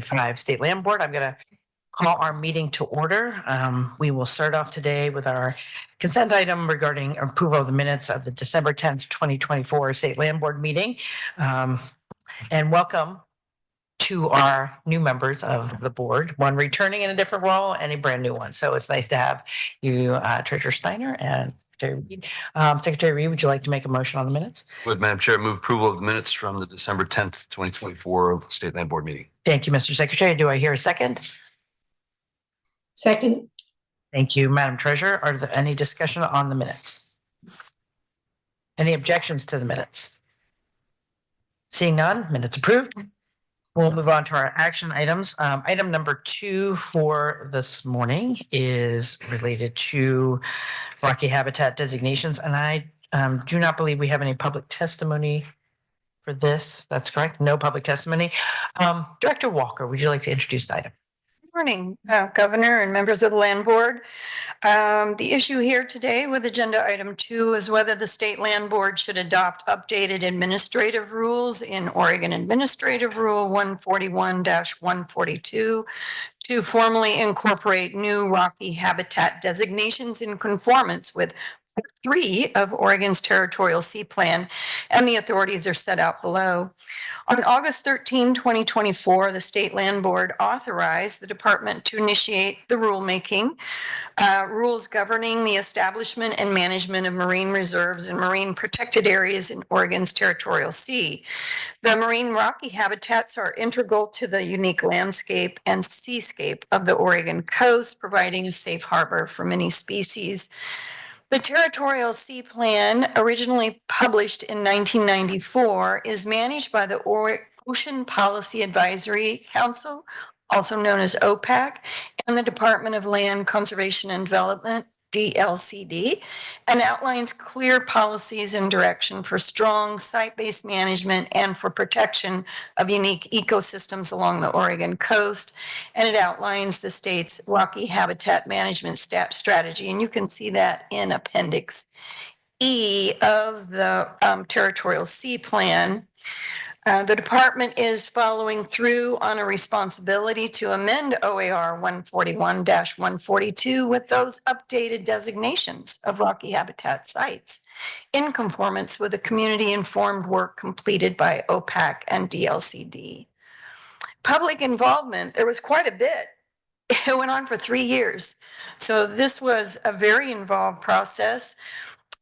5 State Land Board. I'm going to call our meeting to order. We will start off today with our consent item regarding approval of the minutes of the December 10th, 2024 State Land Board meeting. And welcome to our new members of the board, one returning in a different role and a brand new one. So it's nice to have you, Treasurer Steiner and Secretary Reed. Secretary Reed, would you like to make a motion on the minutes? Would, Madam Chair, move approval of the minutes from the December 10th, 2024 State Land Board meeting. Thank you, Mr. Secretary. Do I hear a second? Second. Thank you, Madam Treasurer. Are there any discussion on the minutes? Any objections to the minutes? Seeing none, minutes approved. We'll move on to our action items. Item number 2 for this morning is related to Rocky Habitat designations. And I do not believe we have any public testimony for this. That's correct. No public testimony. Director Walker, would you like to introduce the item? Good morning, Governor and members of the Land Board. The issue here today with agenda item 2 is whether the State Land Board should adopt updated administrative rules in Oregon Administrative Rule 141-142 to formally incorporate new Rocky Habitat designations in conformance with 3 of Oregon's Territorial Sea Plan, and the authorities are set out below. On August 13, 2024, the State Land Board authorized the department to initiate the rulemaking, rules governing the establishment and management of marine reserves and marine protected areas in Oregon's Territorial Sea. The marine rocky habitats are integral to the unique landscape and seascape of the Oregon coast, providing a safe harbor for many species. The Territorial Sea Plan, originally published in 1994, is managed by the Ocean Policy Advisory Council, also known as OPAC, and the Department of Land Conservation and Development, DLCD, and outlines clear policies and direction for strong site-based management and for protection of unique ecosystems along the Oregon coast. And it outlines the state's rocky habitat management strategy. And you can see that in Appendix E of the Territorial Sea Plan. The department is following through on a responsibility to amend OAR 141-142 with those updated designations of rocky habitat sites in conformance with the community-informed work completed by OPAC and DLCD. Public involvement, there was quite a bit. It went on for 3 years. So this was a very involved process.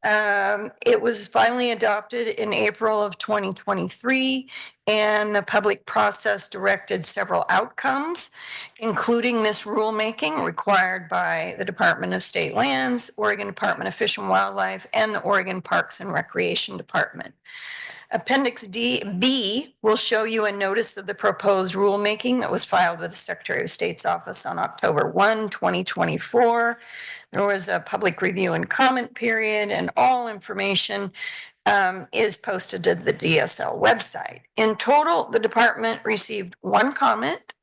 It was finally adopted in April of 2023, and the public process directed several outcomes, including this rulemaking required by the Department of State Lands, Oregon Department of Fish and Wildlife, and the Oregon Parks and Recreation Department. Appendix B will show you a notice of the proposed rulemaking that was filed with the Secretary of State's office on October 1, 2024. There was a public review and comment period, and all information is posted to the DSL website. In total, the department received 1 comment.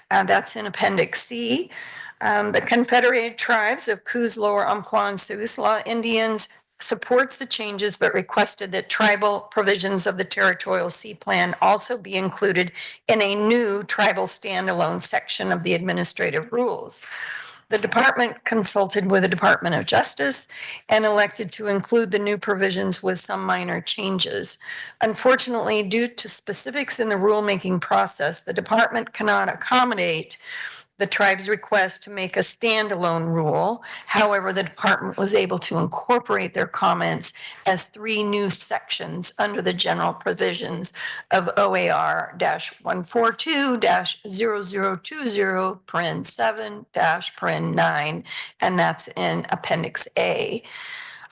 That's in Appendix C. The Confederated Tribes of Coos, Lower Umpqua, and Siuslaw Indians supports the changes, but requested that tribal provisions of the Territorial Sea Plan also be included in a new tribal standalone section of the administrative rules. The department consulted with the Department of Justice and elected to include the new provisions with some minor changes. Unfortunately, due to specifics in the rulemaking process, the department cannot accommodate the tribe's request to make a standalone rule. However, the department was able to incorporate their comments as 3 new sections under the general provisions of OAR-142-0020, 7-9, and that's in Appendix A.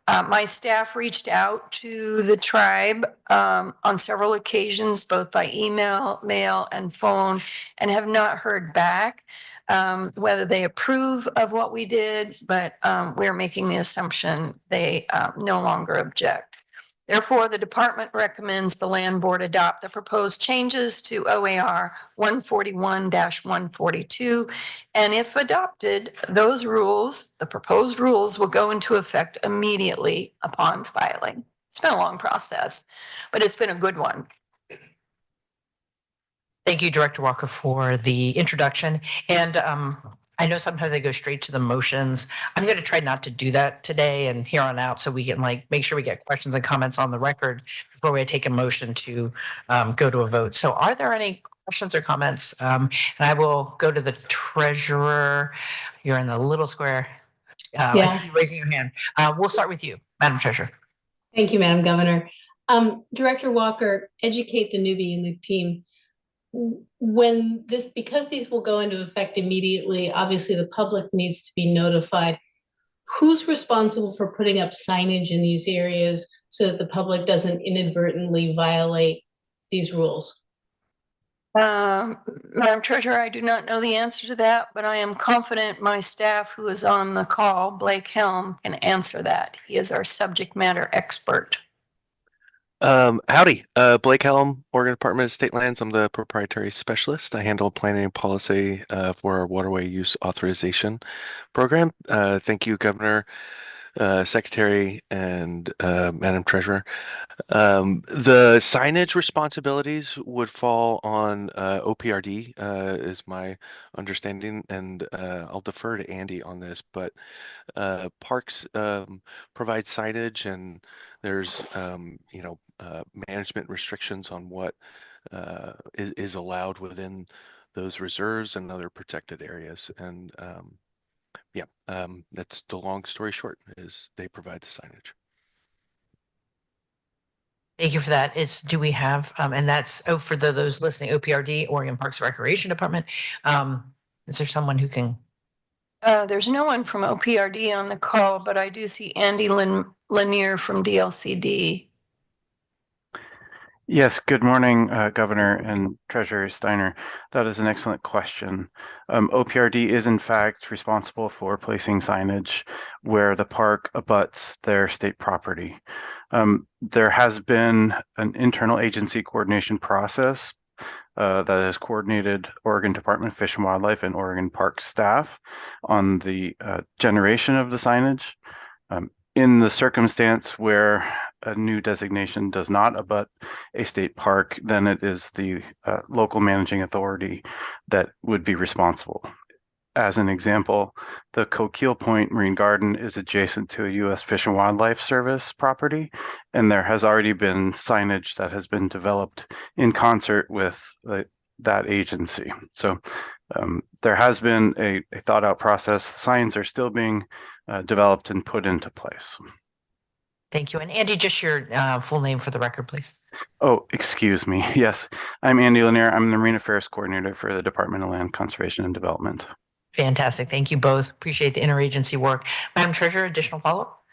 My staff reached out to the tribe on several occasions, both by email, mail, and phone, and have not heard back whether they approve of what we did, but we're making the assumption they no longer object. Therefore, the department recommends the Land Board adopt the proposed changes to OAR 141-142, and if adopted, those rules, the proposed rules, will go into effect immediately upon filing. It's been a long process, but it's been a good one. Thank you, Director Walker, for the introduction. And I know sometimes they go straight to the motions. I'm going to try not to do that today and here on out, so we can make sure we get questions and comments on the record before we take a motion to go to a vote. So are there any questions or comments? And I will go to the treasurer. You're in the little square. I see you raising your hand. We'll start with you, Madam Treasurer. Thank you, Madam Governor. Director Walker, educate the newbie in the team. Because these will go into effect immediately, obviously the public needs to be notified. Who's responsible for putting up signage in these areas so that the public doesn't inadvertently violate these rules? Madam Treasurer, I do not know the answer to that, but I am confident my staff who is on the call, Blake Helm, can answer that. He is our subject matter expert. Howdy, Blake Helm, Oregon Department of State Lands. I'm the proprietary specialist. I handle planning and policy for our waterway use authorization program. Thank you, Governor, Secretary, and Madam Treasurer. The signage responsibilities would fall on OPRD, is my understanding, and I'll defer to Andy on this, but parks provide signage, and there's management restrictions on what is allowed within those reserves and other protected areas. And that's the long story short, is they provide the signage. Thank you for that. Do we have, and that's, for those listening, OPRD, Oregon Parks and Recreation Department. Is there someone who can? There's no one from OPRD on the call, but I do see Andy Lanier from DLCD. Yes, good morning, Governor and Treasurer Steiner. That is an excellent question. OPRD is in fact responsible for placing signage where the park abuts their state property. There has been an internal agency coordination process that has coordinated Oregon Department of Fish and Wildlife and Oregon Park staff on the generation of the signage. In the circumstance where a new designation does not abut a state park, then it is the local managing authority that would be responsible. As an example, the Coquille Point Marine Garden is adjacent to a U.S. Fish and Wildlife Service property, and there has already been signage that has been developed in concert with that agency. So there has been a thought out process. Signs are still being developed and put into place. Thank you. And Andy, just your full name for the record, please. Oh, excuse me. Yes, I'm Andy Lanier. I'm the Marine Affairs Coordinator for the Department of Land Conservation and Development. Fantastic. Thank you both. Appreciate the interagency work. Madam Treasurer, additional follow-up?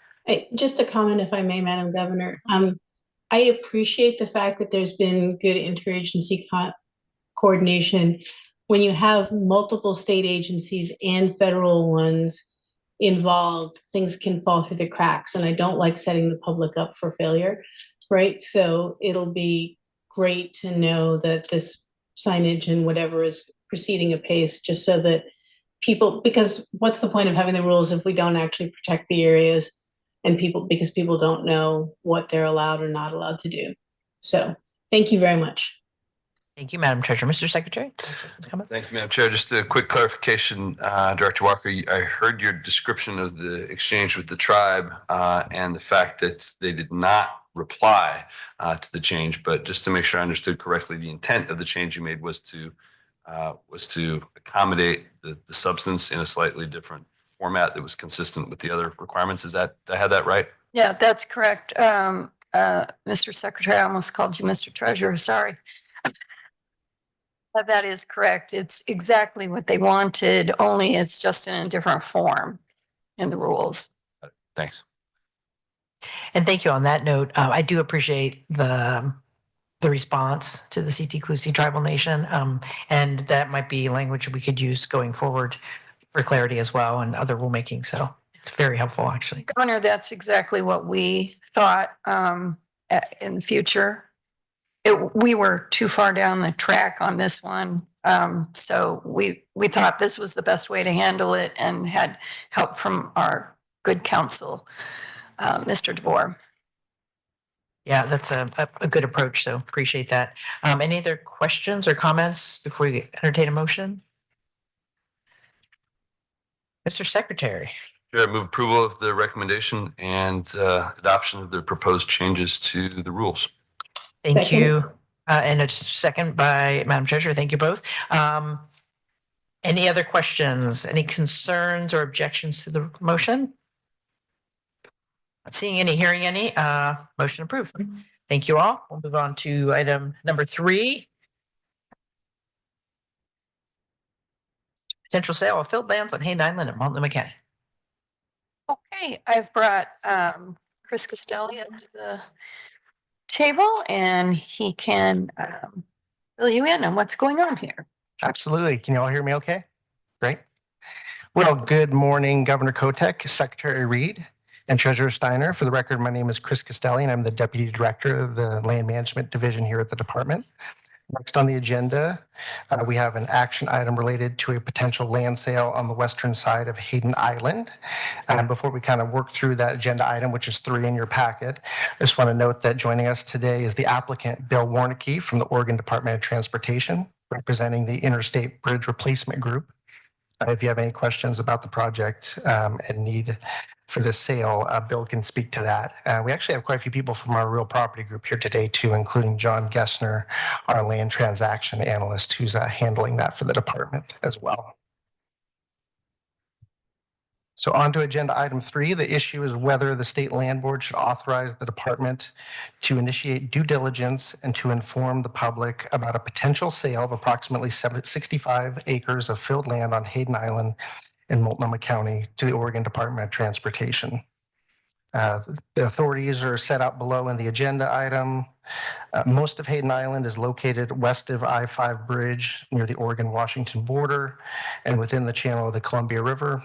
Just a comment, if I may, Madam Governor. I appreciate the fact that there's been good interagency coordination. When you have multiple state agencies and federal ones involved, things can fall through the cracks, and I don't like setting the public up for failure, right? So it'll be great to know that this signage and whatever is proceeding apace, just so that people, because what's the point of having the rules if we don't actually protect the areas and because people don't know what they're allowed or not allowed to do. So thank you very much. Thank you, Madam Treasurer. Mr. Secretary? Thank you, Madam Chair. Just a quick clarification, Director Walker. I heard your description of the exchange with the tribe and the fact that they did not reply to the change, but just to make sure I understood correctly, the intent of the change you made was to accommodate the substance in a slightly different format that was consistent with the other requirements. Did I have that right? Yeah, that's correct. Mr. Secretary, I almost called you Mr. Treasurer. Sorry. That is correct. It's exactly what they wanted, only it's just in a different form in the rules. Thanks. And thank you on that note. I do appreciate the response to the CT Clusie Tribal Nation. And that might be language we could use going forward for clarity as well and other rulemaking. So it's very helpful, actually. Governor, that's exactly what we thought in the future. We were too far down the track on this one. So we thought this was the best way to handle it and had help from our good counsel, Mr. DeVore. Yeah, that's a good approach. So appreciate that. Any other questions or comments before we entertain a motion? Mr. Secretary. Chair, I move approval of the recommendation and adoption of the proposed changes to the rules. Thank Second. you. And a second by Madam Treasurer. Thank you both. Any other questions, any concerns or objections to the motion? Not seeing any, hearing any, motion approved. Thank you all. We'll move on to item number 3. Potential sale of filled lands on Hayden Island and Multnomah County. Okay, I've brought Chris Castelli up to the table and he can fill you in on what's going on here. Absolutely. Can you all hear me okay? Great. Well, good morning, Governor Kotek, Secretary Reed, and Treasurer Steiner. For the record, my name is Chris Castelli, and I'm the Deputy Director of the Land Management Division here at the department. Next on the agenda, we have an action item related to a potential land sale on the western side of Hayden Island. And before we kind of work through that agenda item, which is 3 in your packet, I just want to note that joining us today is the applicant, Bill Warnicke from the Oregon Department of Transportation, representing the Interstate Bridge Replacement Group. If you have any questions about the project and need for the sale, Bill can speak to that. We actually have quite a few people from our real property group here today too, including John Gessner, our land transaction analyst, who's handling that for the department as well. So on to agenda item 3, the issue is whether the state land board should authorize the department to initiate due diligence and to inform the public about a potential sale of approximately 65 acres of filled land on Hayden Island in Multnomah County to the Oregon Department of Transportation. The authorities are set out below in the agenda item. Most of Hayden Island is located west of I-5 bridge near the Oregon-Washington border and within the channel of the Columbia River.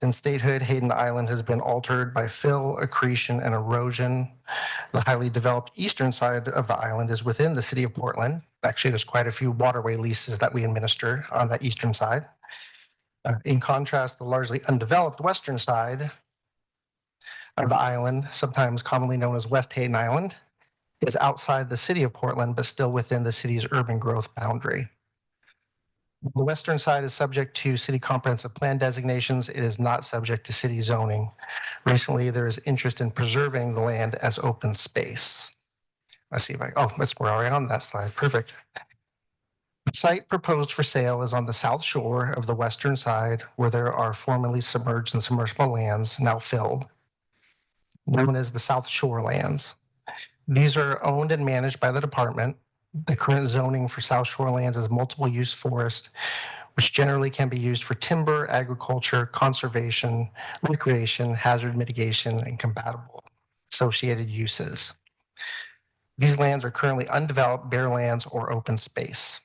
In statehood, Hayden Island has been altered by fill, accretion, and erosion. The highly developed eastern side of the island is within the city of Portland. Actually, there's quite a few waterway leases that we administer on that eastern side. In contrast, the largely undeveloped western side of the island, sometimes commonly known as West Hayden Island, is outside the city of Portland, but still within the city's urban growth boundary. The western side is subject to city comprehensive plan designations. It is not subject to city zoning. Recently, there is interest in preserving the land as open space. Let's see if we're already on that slide. Perfect. The site proposed for sale is on the south shore of the western side, where there are formerly submerged and submersible lands now filled, known as the South Shore lands. These are owned and managed by the department. The current zoning for South Shore lands is multiple use forest, which generally can be used for timber, agriculture, conservation, recreation, hazard mitigation, and compatible associated uses. These lands are currently undeveloped, bare lands, or open space.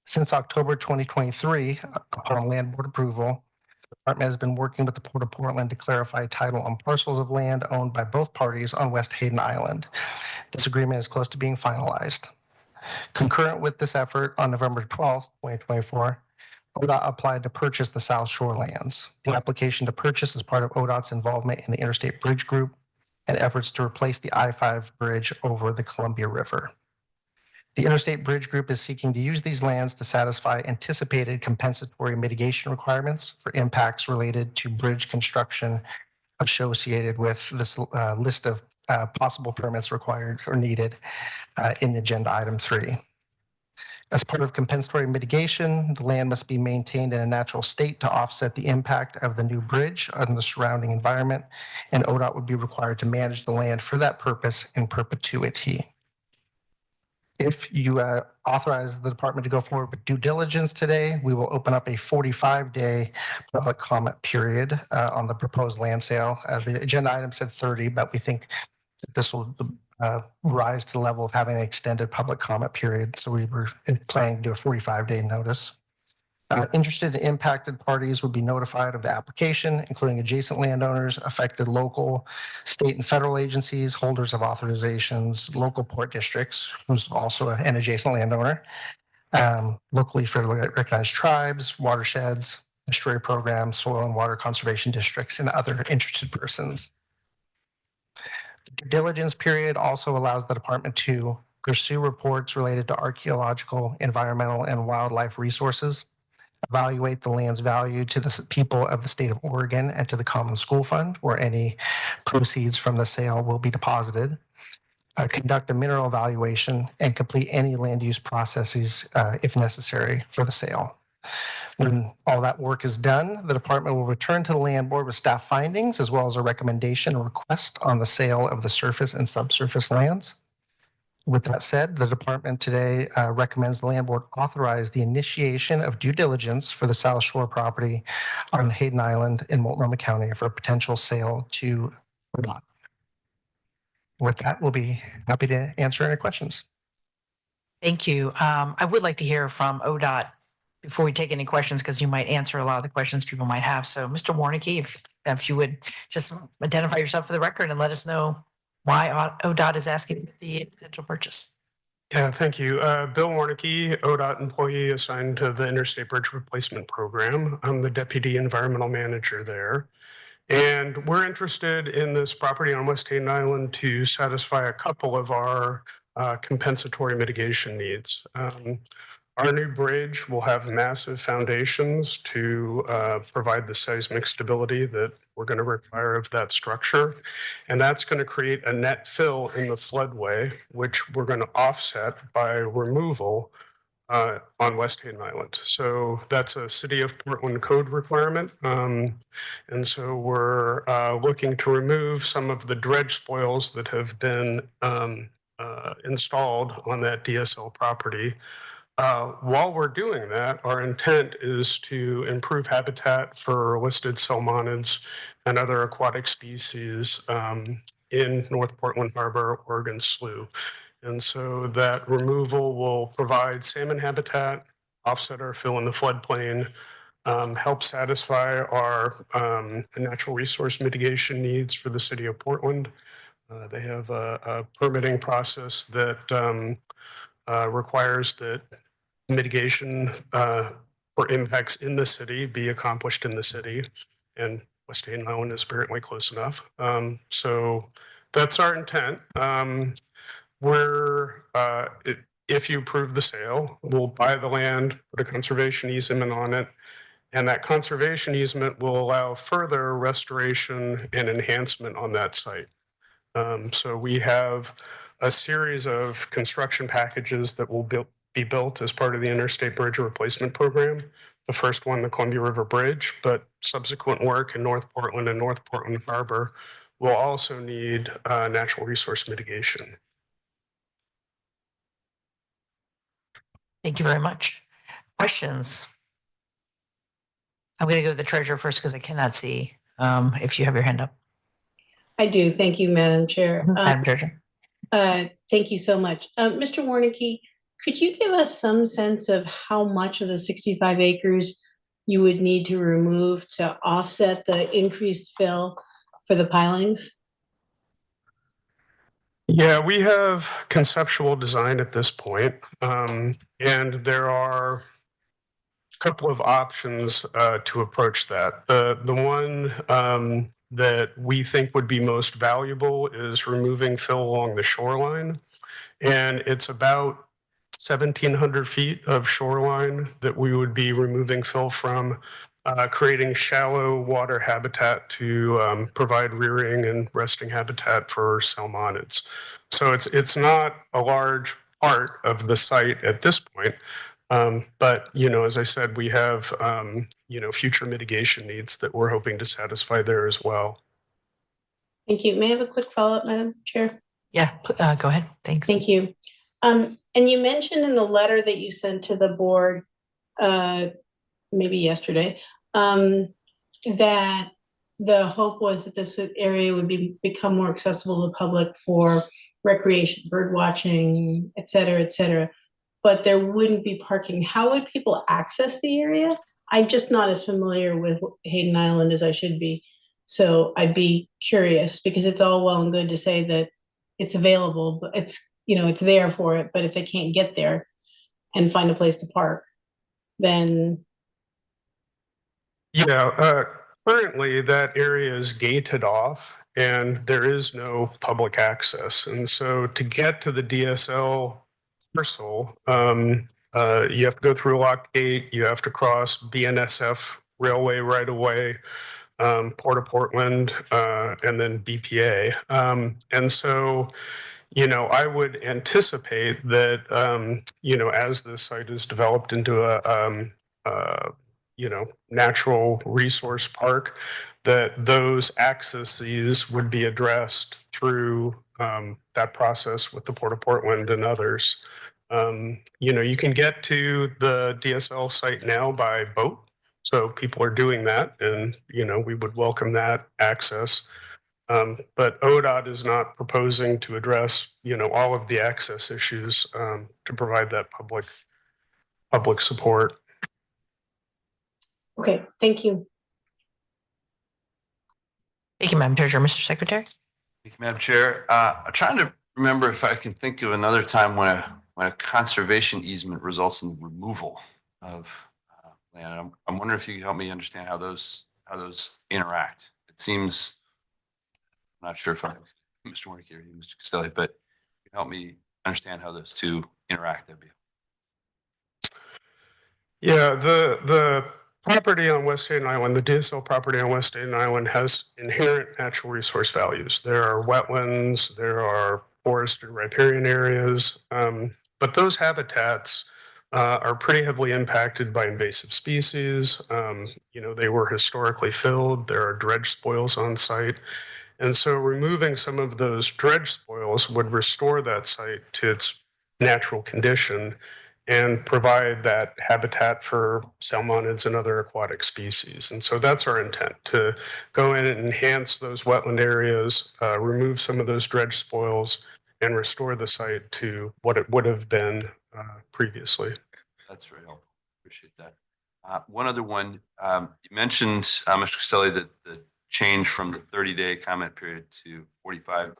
Since October 2023, upon land board approval, the department has been working with the Port of Portland to clarify title on parcels of land owned by both parties on West Hayden Island. This agreement is close to being finalized. Concurrent with this effort, on November 12th, 2024, ODOT applied to purchase the South Shore lands. The application to purchase is part of ODOT's involvement in the Interstate Bridge Group and efforts to replace the I-5 bridge over the Columbia River. The Interstate Bridge Group is seeking to use these lands to satisfy anticipated compensatory mitigation requirements for impacts related to bridge construction associated with this list of possible permits required or needed in agenda item 3. As part of compensatory mitigation, the land must be maintained in a natural state to offset the impact of the new bridge on the surrounding environment, and ODOT would be required to manage the land for that purpose in perpetuity. If you authorize the department to go forward with due diligence today, we will open up a 45-day public comment period on the proposed land sale. The agenda item said 30, but we think that this will rise to the level of having an extended public comment period. So we were planning to do a 45-day notice. Interested and impacted parties would be notified of the application, including adjacent landowners, affected local, state, and federal agencies, holders of authorizations, local port districts, who's also an adjacent landowner, locally federally recognized tribes, watersheds, estuary programs, soil and water conservation districts, and other interested persons. The Due diligence period also allows the department to pursue reports related to archaeological, environmental, and wildlife resources, evaluate the land's value to the people of the state of Oregon and to the Common School Fund, where any proceeds from the sale will be deposited, conduct a mineral evaluation, and complete any land use processes if necessary for the sale. When all that work is done, the department will return to the land board with staff findings as well as a recommendation or request on the sale of the surface and subsurface lands. With that said, the department today recommends the land board authorize the initiation of due diligence for the South Shore property on Hayden Island in Multnomah County for a potential sale to ODOT. With that, we'll be happy to answer any questions. Thank you. I would like to hear from ODOT before we take any questions, because you might answer a lot of the questions people might have. So Mr. Warnicki, if you would just identify yourself for the record and let us know why ODOT is asking the potential purchase. Yeah, thank you. Bill Warnicki, ODOT employee assigned to the Interstate Bridge Replacement Program. I'm the Deputy Environmental Manager there. And we're interested in this property on West Hayden Island to satisfy a couple of our compensatory mitigation needs. Our new bridge will have massive foundations to provide the seismic stability that we're going to require of that structure. And that's going to create a net fill in the floodway, which we're going to offset by removal on West Hayden Island. So that's a City of Portland code requirement. And so we're looking to remove some of the dredge spoils that have been installed on that DSL property. While we're doing that, our intent is to improve habitat for listed salmonids and other aquatic species in North Portland Harbor, Oregon Slough. And so that removal will provide salmon habitat, offset our fill in the floodplain, help satisfy our natural resource mitigation needs for the City of Portland. They have a permitting process that requires that mitigation for impacts in the city be accomplished in the city, and West Hayden Island is apparently close enough. So that's our intent. If you approve the sale, we'll buy the land, put a conservation easement on it, and that conservation easement will allow further restoration and enhancement on that site. So we have a series of construction packages that will be built as part of the Interstate Bridge Replacement Program. The first one, the Columbia River Bridge, but subsequent work in North Portland and North Portland Harbor will also need natural resource mitigation. Thank you very much. Questions? I'm going to go to the treasurer first because I cannot see if you have your hand up. I do. Thank you, Madam Chair. Madam Treasurer. Thank you so much. Mr. Warnicki, could you give us some sense of how much of the 65 acres you would need to remove to offset the increased fill for the pilings? Yeah, we have conceptual design at this point, and there are a couple of options to approach that. The one that we think would be most valuable is removing fill along the shoreline, and it's about 1,700 feet of shoreline that we would be removing fill from, creating shallow water habitat to provide rearing and resting habitat for salmonids. So it's not a large part of the site at this point, but as I said, we have future mitigation needs that we're hoping to satisfy there as well. Thank you. May I have a quick follow-up, Madam Chair? Yeah, go ahead. Thanks. Thank you. And you mentioned in the letter that you sent to the board, maybe yesterday, that the hope was that this area would become more accessible to the public for recreation, bird watching, et cetera, but there wouldn't be parking. How would people access the area? I'm just not as familiar with Hayden Island as I should be. So I'd be curious, because it's all well and good to say that it's available, but it's there for it. But if they can't get there and find a place to park, then. Yeah, Currently, that area is gated off and there is no public access. And so to get to the DSL parcel, you have to go through a locked gate, you have to cross BNSF railway right away, Port of Portland, and then BPA. And so, I would anticipate that, as the site is developed into a natural resource park, that those accesses would be addressed through that process with the Port of Portland and others. You can get to the DSL site now by boat. So people are doing that and, we would welcome that access. But ODOT is not proposing to address, all of the access issues to provide that public support. Okay, thank you. Thank you, Madam Treasurer. Mr. Secretary? Thank you, Madam Chair. I'm trying to remember if I can think of another time when a conservation easement results in the removal of land. I'm wondering if you can help me understand how those interact. It seems, I'm not sure if I'm Mr. Warnick here, Mr. Castelli, but can you help me understand how those two interact? That'd be. Yeah, the property on West Staten Island, the DSL property on West Staten Island has inherent natural resource values. There are wetlands, there are forested riparian areas, but those habitats are pretty heavily impacted by invasive species. They were historically filled. There are dredge spoils on site. And so removing some of those dredge spoils would restore that site to its natural condition and provide that habitat for salmonids and other aquatic species. And so that's our intent, to go in and enhance those wetland areas, remove some of those dredge spoils, and restore the site to what it would have been previously. That's very helpful. Appreciate that. One other one, you mentioned, Mr. Castelli, that the change from the 30-day comment period to 45.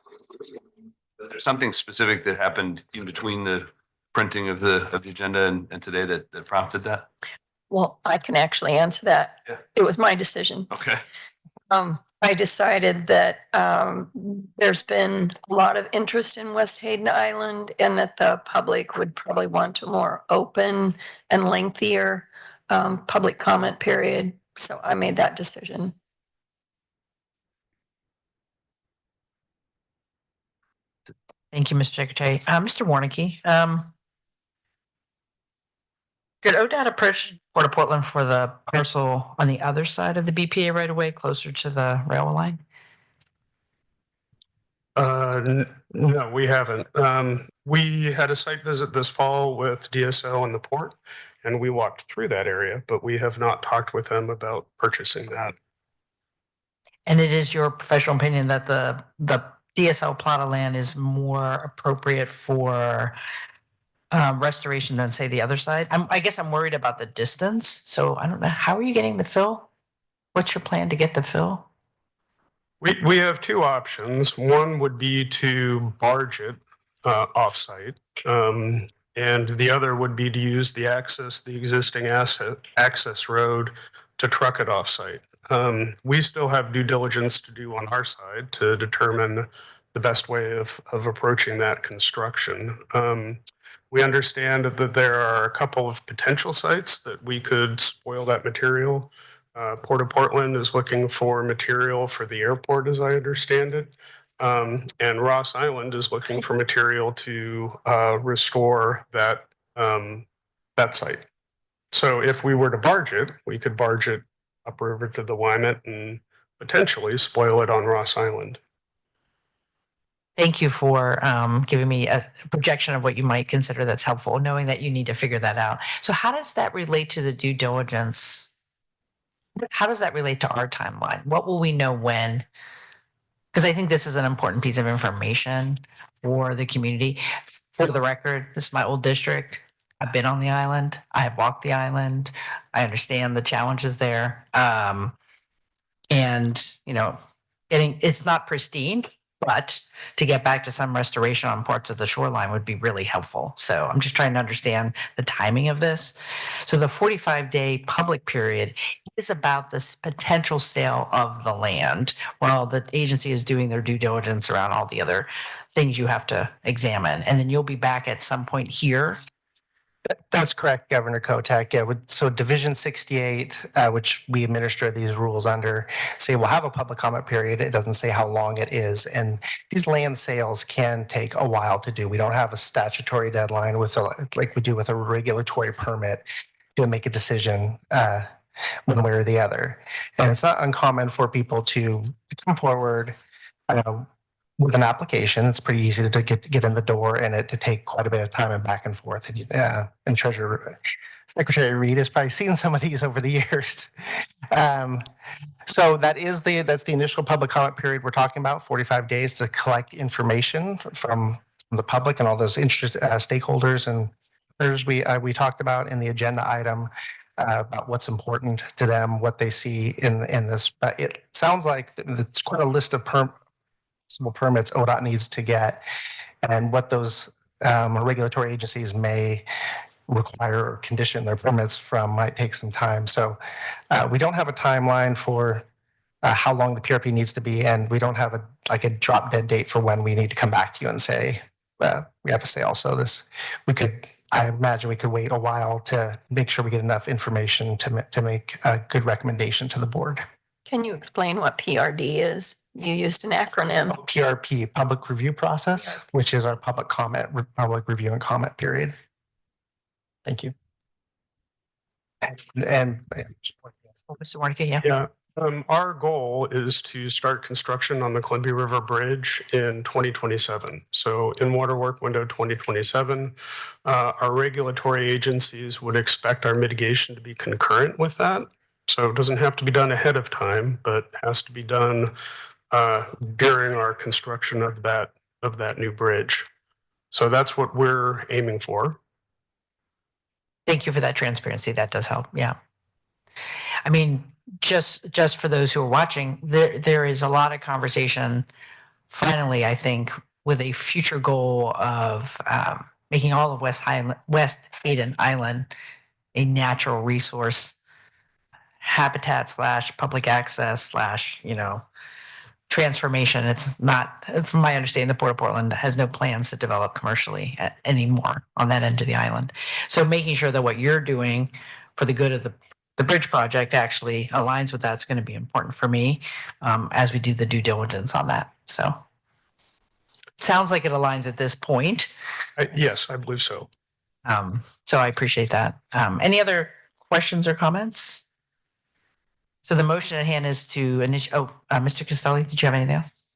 There's something specific that happened in between the printing of the agenda and today that prompted that? Well, I can actually answer that. Yeah. It was my decision. Okay. I decided that there's been a lot of interest in West Hayden Island and that the public would probably want a more open and lengthier public comment period. So I made that decision. Thank you, Mr. Secretary. Mr. Warnicki, did ODOT approach Port of Portland for the parcel on the other side of the BPA right away, closer to the railway line? No, we haven't. We had a site visit this fall with DSL and the port, and we walked through that area, but we have not talked with them about purchasing that. And it is your professional opinion that the DSL plot of land is more appropriate for restoration than, say, the other side? I guess I'm worried about the distance. So I don't know. How are you getting the fill? What's your plan to get the fill? We have two options. One would be to barge it offsite, and the other would be to use the existing access road to truck it offsite. We still have due diligence to do on our side to determine the best way of approaching that construction. We understand that there are a couple of potential sites that we could spoil that material. Port of Portland is looking for material for the airport, as I understand it. And Ross Island is looking for material to restore that site. So if we were to barge it, we could barge it upriver to the Willamette and potentially spoil it on Ross Island. Thank you for giving me a projection of what you might consider that's helpful, knowing that you need to figure that out. So how does that relate to the due diligence? How does that relate to our timeline? What will we know when? Because I think this is an important piece of information for the community. For the record, this is my old district. I've been on the island. I have walked the island. I understand the challenges there. And, it's not pristine, But to get back to some restoration on parts of the shoreline would be really helpful. So I'm just trying to understand the timing of this. So the 45-day public period is about this potential sale of the land while the agency is doing their due diligence around all the other things you have to examine. And then you'll be back at some point here. That's correct, Governor Kotek. Yeah, so Division 68, which we administer these rules under, say we'll have a public comment period. It doesn't say how long it is. And these land sales can take a while to do. We don't have a statutory deadline like we do with a regulatory permit to make a decision one way or the other. And it's not uncommon for people to come forward with an application. It's pretty easy to get in the door and it to take quite a bit of time and back and forth. And Treasurer Secretary Reed has probably seen some of these over the years. So that's the initial public comment period we're talking about, 45 days to collect information from the public and all those interested stakeholders and others we talked about in the agenda item about what's important to them, what they see in this. But it sounds like it's quite a list of permits ODOT needs to get, and what those regulatory agencies may require or condition their permits from might take some time. So we don't have a timeline for how long the PRP needs to be, and we don't have a drop dead date for when we need to come back to you and say we have a sale. So I imagine we could wait a while to make sure we get enough information to make a good recommendation to the board. Can you explain what PRD is? You used an acronym. PRP, Public Review Process, which is our public review and comment period. Thank you. And Mr. Warnicki, yeah. Yeah. Our goal is to start construction on the Columbia River Bridge in 2027. So in water work window 2027, our regulatory agencies would expect our mitigation to be concurrent with that. So it doesn't have to be done ahead of time, but has to be done during our construction of that new bridge. So that's what we're aiming for. Thank you for that transparency. That does help. Yeah. I mean, just for those who are watching, there is a lot of conversation, finally, I think, with a future goal of making all of West Hayden Island a natural resource habitat / public access / transformation. It's not, from my understanding, the Port of Portland has no plans to develop commercially anymore on that end of the island. So making sure that what you're doing for the good of the bridge project actually aligns with that's going to be important for me as we do the due diligence on that. So sounds like it aligns at this point. Yes, I believe so. So I appreciate that. Any other questions or comments? So the motion at hand is to initiate. Mr. Castelli, did you have anything else?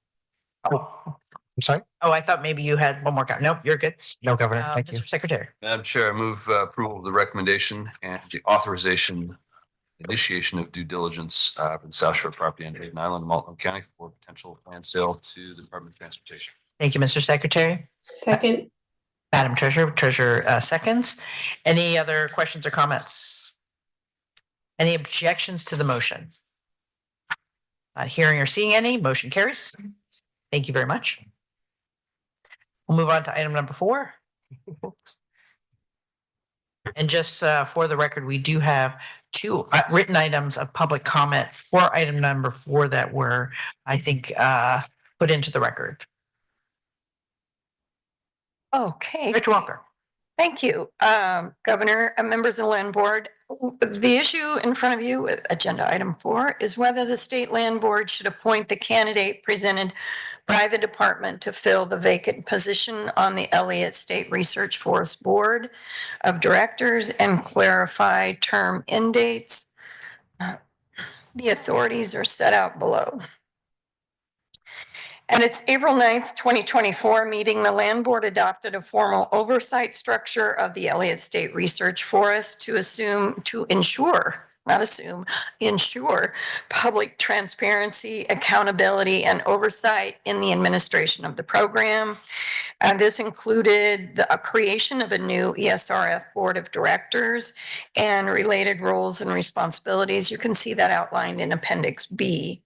I'm sorry. Oh, I thought maybe you had one more. Nope, you're good. No, Governor. Thank you. Mr. Secretary. Madam Chair, I move approval of the recommendation and the initiation of due diligence for the South Shore property on Hayden Island, Multnomah County for potential land sale to the Department of Transportation. Thank you, Mr. Secretary. Second. Madam Treasurer seconds. Any other questions or comments? Any objections to the motion? Not hearing or seeing any, motion carries. Thank you very much. We'll move on to item number 4. And just for the record, we do have 2 written items of public comment for item number 4 that were, I think, put into the record. Okay. Rich Walker. Thank you, Governor and members of the Land Board. The issue in front of you, agenda item 4, is whether the State Land Board should appoint the candidate presented by the department to fill the vacant position on the Elliott State Research Forest Board of Directors and clarify term end dates. The authorities are set out below. At its April 9th, 2024 meeting, the Land Board adopted a formal oversight structure of the Elliott State Research Forest to ensure public transparency, accountability, and oversight in the administration of the program. This included the creation of a new ESRF Board of Directors and related roles and responsibilities. You can see that outlined in Appendix B.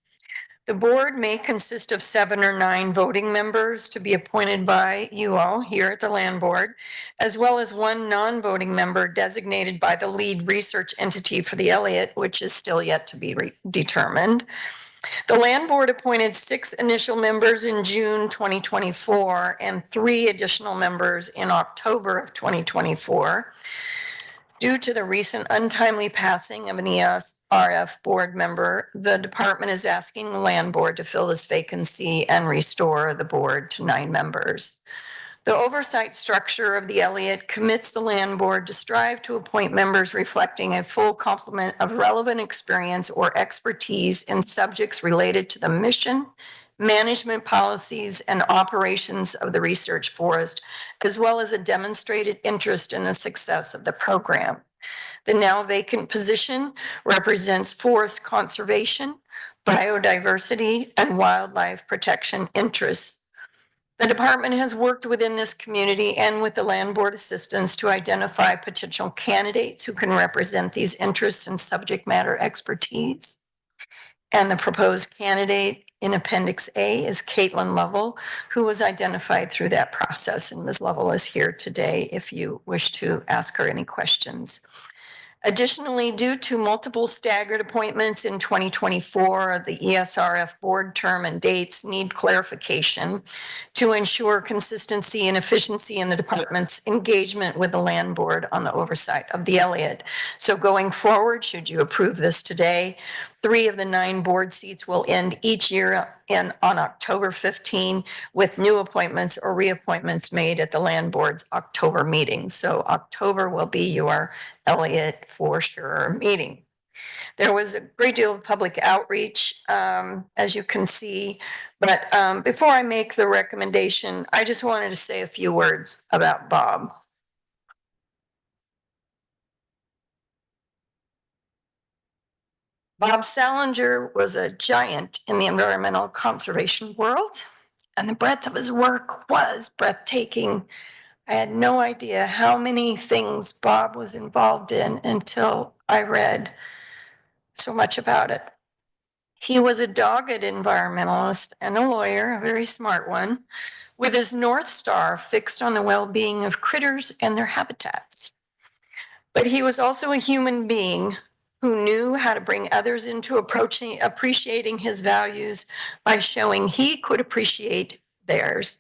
The board may consist of 7 or 9 voting members to be appointed by you all here at the Land Board, as well as 1 non-voting member designated by the lead research entity for the Elliott, which is still yet to be determined. The Land Board appointed 6 initial members in June 2024 and 3 additional members in October of 2024. Due to the recent untimely passing of an ESRF board member, the department is asking the Land Board to fill this vacancy and restore the board to 9 members. The oversight structure of the Elliott commits the Land Board to strive to appoint members reflecting a full complement of relevant experience or expertise in subjects related to the mission, management policies, and operations of the research forest, as well as a demonstrated interest in the success of the program. The now vacant position represents forest conservation, biodiversity, and wildlife protection interests. The department has worked within this community and with the Land Board assistance to identify potential candidates who can represent these interests and subject matter expertise. And the proposed candidate in Appendix A is Caitlin Lovell, who was identified through that process. And Ms. Lovell is here today if you wish to ask her any questions. Additionally, due to multiple staggered appointments in 2024, the ESRF board term and dates need clarification to ensure consistency and efficiency in the department's engagement with the Land Board on the oversight of the Elliott. So going forward, should you approve this today, 3 of the 9 board seats will end each year on October 15, with new appointments or reappointments made at the Land Board's October meeting. So October will be your Elliott for sure meeting. There was a great deal of public outreach, as you can see, but before I make the recommendation, I just wanted to say a few words about Bob. Bob Salinger was a giant in the environmental conservation world, and the breadth of his work was breathtaking. I had no idea how many things Bob was involved in until I read so much about it. He was a dogged environmentalist and a lawyer, a very smart one, with his North Star fixed on the well-being of critters and their habitats. But he was also a human being who knew how to bring others into appreciating his values by showing he could appreciate theirs.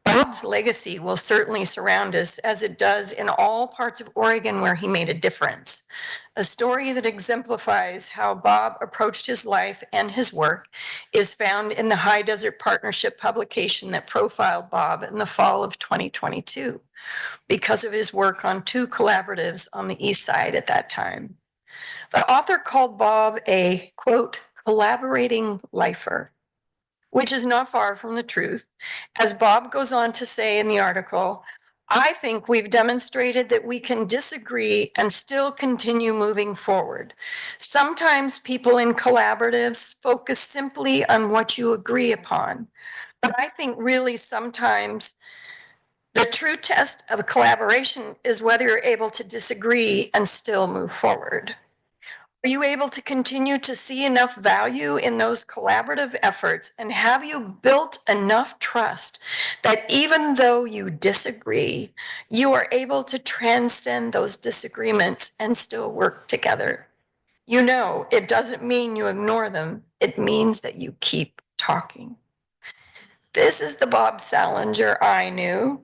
Bob's legacy will certainly surround us, as it does in all parts of Oregon where he made a difference. A story that exemplifies how Bob approached his life and his work is found in the High Desert Partnership publication that profiled Bob in the fall of 2022 because of his work on 2 collaboratives on the east side at that time. The author called Bob a, quote, collaborating lifer, which is not far from the truth. As Bob goes on to say in the article, I think we've demonstrated that we can disagree and still continue moving forward. Sometimes people in collaboratives focus simply on what you agree upon. But I think really sometimes the true test of a collaboration is whether you're able to disagree and still move forward. Are you able to continue to see enough value in those collaborative efforts? And have you built enough trust that even though you disagree, you are able to transcend those disagreements and still work together? You know, it doesn't mean you ignore them. It means that you keep talking. This is the Bob Salinger I knew.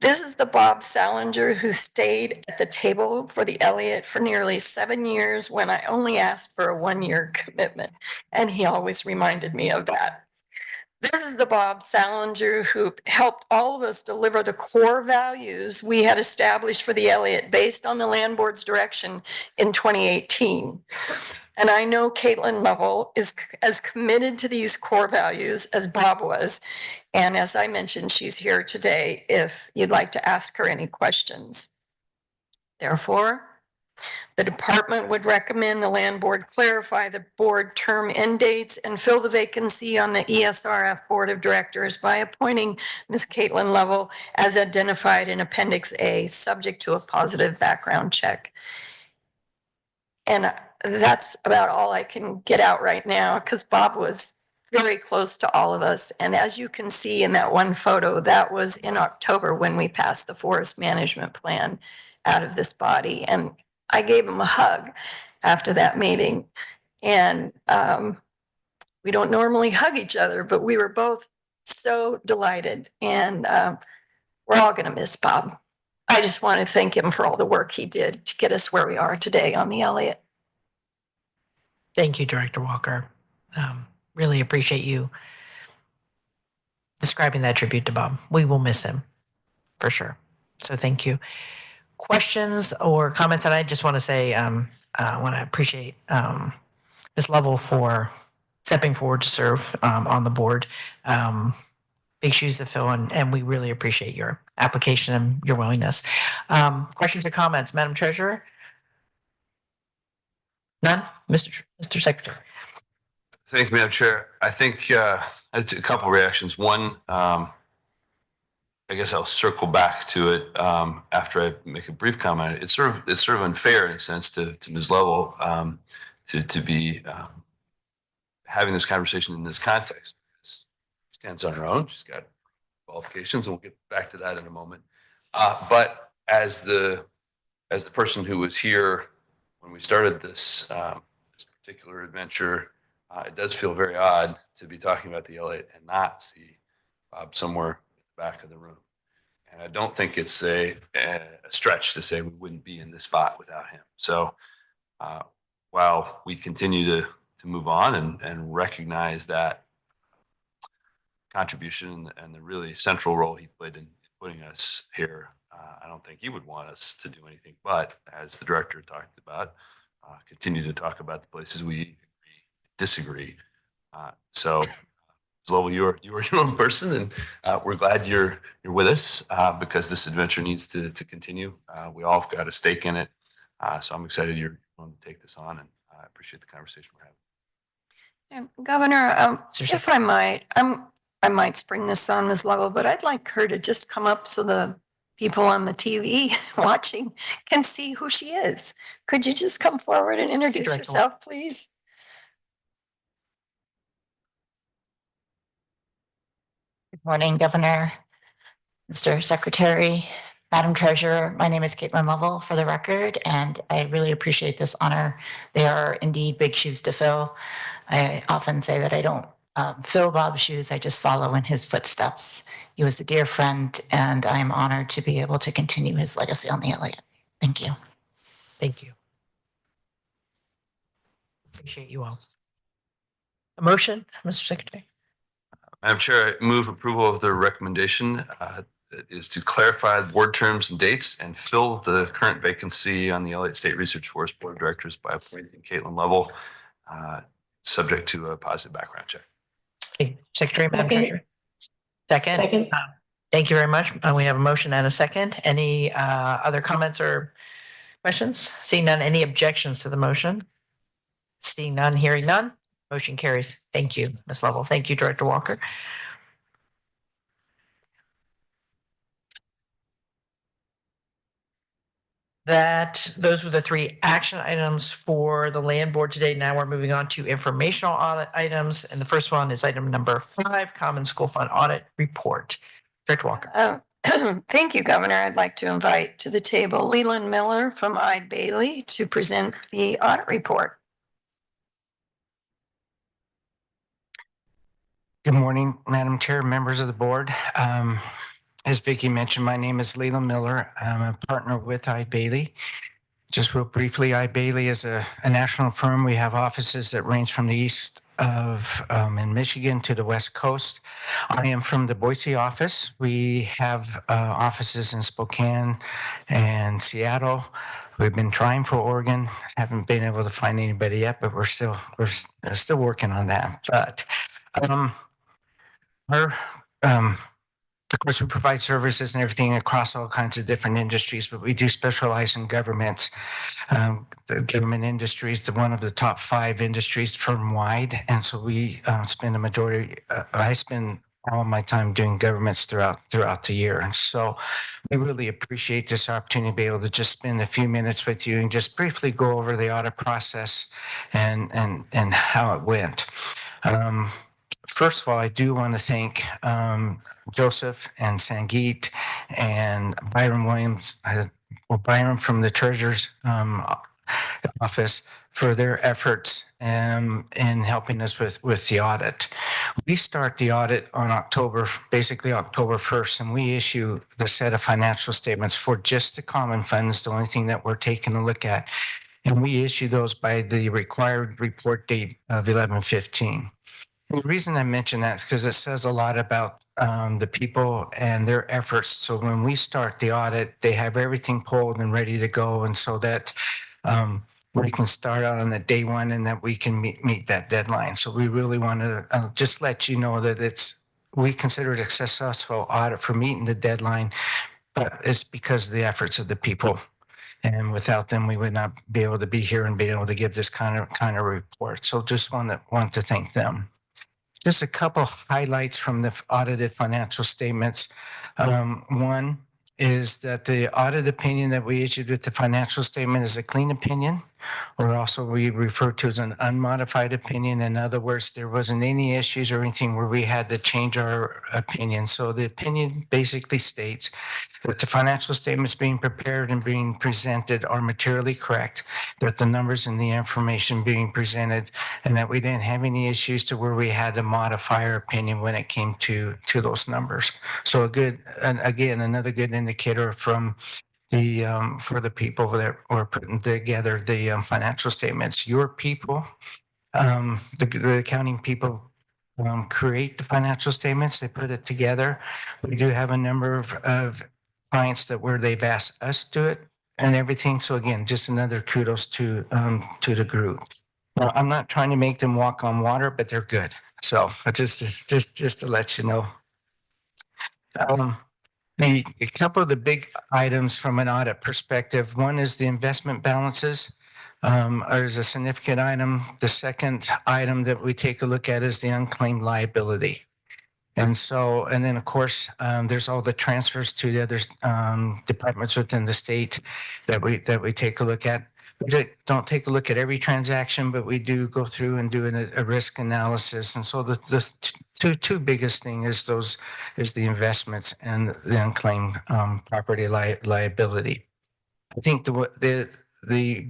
This is the Bob Salinger who stayed at the table for the Elliott for nearly 7 years when I only asked for a 1-year commitment. And he always reminded me of that. This is the Bob Salinger who helped all of us deliver the core values we had established for the Elliott based on the Land Board's direction in 2018. And I know Caitlin Lovell is as committed to these core values as Bob was. And as I mentioned, she's here today if you'd like to ask her any questions. Therefore, the department would recommend the Land Board clarify the board term end dates and fill the vacancy on the ESRF Board of Directors by appointing Ms. Caitlin Lovell as identified in Appendix A, subject to a positive background check. And that's about all I can get out right now because Bob was very close to all of us. And as you can see in that one photo, that was in October when we passed the forest management plan out of this body. And I gave him a hug after that meeting. And we don't normally hug each other, but we were both so delighted. And we're all going to miss Bob. I just want to thank him for all the work he did to get us where we are today on the Elliott. Thank you, Director Walker. Really appreciate you describing that tribute to Bob. We will miss him for sure. So thank you. Questions or comments? And I just want to say, I want to appreciate Ms. Lovell for stepping forward to serve on the board. Big shoes to fill, and we really appreciate your application and your willingness. Questions or comments, Madam Treasurer? None? Mr. Secretary. Thank you, Madam Chair. I think a couple reactions. One, I guess I'll circle back to it after I make a brief comment. It's sort of unfair in a sense to Ms. Lovell to be having this conversation in this context. She stands on her own. She's got qualifications, and we'll get back to that in a moment. But as the person who was here when we started this particular adventure, it does feel very odd to be talking about the Elliott and not see Bob somewhere in the back of the room. And I don't think it's a stretch to say we wouldn't be in this spot without him. So while we continue to move on and recognize that contribution and the really central role he played in putting us here, I don't think he would want us to do anything but, as the director talked about, continue to talk about the places we agree, disagree. So, Lovell, you are your own person, and we're glad you're with us because this adventure needs to continue. We all have got a stake in it, so I'm excited you're willing to take this on, and I appreciate the conversation we're having. And Governor, if I might, I might spring this on Ms. Lovell, but I'd like her to just come up so the people on the TV watching can see who she is. Could you just come forward and introduce Director yourself, please? Good morning, Governor, Mr. Secretary, Madam Treasurer. My name is Caitlin Lovell, for the record, and I really appreciate this honor. They are indeed big shoes to fill. I often say that I don't fill Bob's shoes, I just follow in his footsteps. He was a dear friend, and I am honored to be able to continue his legacy on the Elliott. Thank you. Thank you. Appreciate you all. A motion, Mr. Secretary? Madam Chair, I move approval of the recommendation that is to clarify board terms and dates and fill the current vacancy on the Elliott State Research Forest Board of Directors by appointing Caitlin Lovell, subject to a positive background check. Okay, Secretary, Madam Second. Treasurer. Second. Second. Thank you very much. We have a motion and a second. Any other comments or questions? Seeing none, any objections to the motion? Seeing none, hearing none, motion carries. Thank you, Ms. Lovell. Thank you, Director Walker. Those were the three action items for the land board today. Now we're moving on to informational audit items. And the first one is item number 5, Common School Fund Audit Report. Director Walker. Thank you, Governor. I'd like to invite to the table Leland Miller from Eide Bailly to present the audit report. Good morning, Madam Chair, members of the board. As Vicki mentioned, my name is Leland Miller. I'm a partner with Eide Bailly. Just real briefly, Eide Bailly is a national firm. We have offices that range from the east of in Michigan to the West Coast. I am from the Boise office. We have offices in Spokane and Seattle. We've been trying for Oregon. Haven't been able to find anybody yet, but we're still working on that. But of course, we provide services and everything across all kinds of different industries, but we do specialize in governments. The government industry is one of the top 5 industries firm-wide, and so we spend a majority. I spend all of my time doing governments throughout the year, and so we really appreciate this opportunity to be able to just spend a few minutes with you and just briefly go over the audit process and how it went. first of all, I do want to thank Joseph and Sangeet and Byron Williams, or Byron from the Treasurer's office for their efforts in helping us with the audit. We start the audit on basically October 1st, and we issue the set of financial statements for just the common funds, the only thing that we're taking a look at. And we issue those by the required report date of 11/15. The reason I mention that is because it says a lot about the people and their efforts. So when we start the audit, they have everything pulled and ready to go. And so that we can start out on the day one and that we can meet that deadline. So we really want to just let you know that we consider it a successful audit for meeting the deadline, but it's because of the efforts of the people. And without them, we would not be able to be here and be able to give this kind of report. So just want to thank them. Just a couple highlights from the audited financial statements. One is that the audit opinion that we issued with the financial statement is a clean opinion, or also we refer to as an unmodified opinion. In other words, there wasn't any issues or anything where we had to change our opinion. So the opinion basically states that the financial statements being prepared and being presented are materially correct, that the numbers and the information being presented, and that we didn't have any issues to where we had to modify our opinion when it came to those numbers. So another good indicator from for the people that were putting together the financial statements. Your people, the accounting people, create the financial statements. They put it together. We do have a number of clients where they've asked us to do it and everything. So again, just another kudos to the group. Now, I'm not trying to make them walk on water, but they're good. So just to let you know. A couple of the big items from an audit perspective. One is the investment balances. Is a significant item. The second item that we take a look at is the unclaimed liability. And then of course, there's all the transfers to the other departments within the state that we take a look at. We don't take a look at every transaction, but we do go through and do a risk analysis. And so the two biggest thing is the investments and the unclaimed property liability. I think the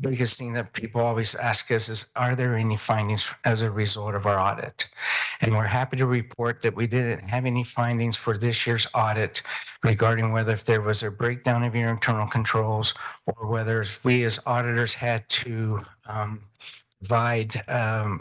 biggest thing that people always ask us is, are there any findings as a result of our audit? And we're happy to report that we didn't have any findings for this year's audit regarding whether if there was a breakdown of your internal controls or whether we as auditors had to provide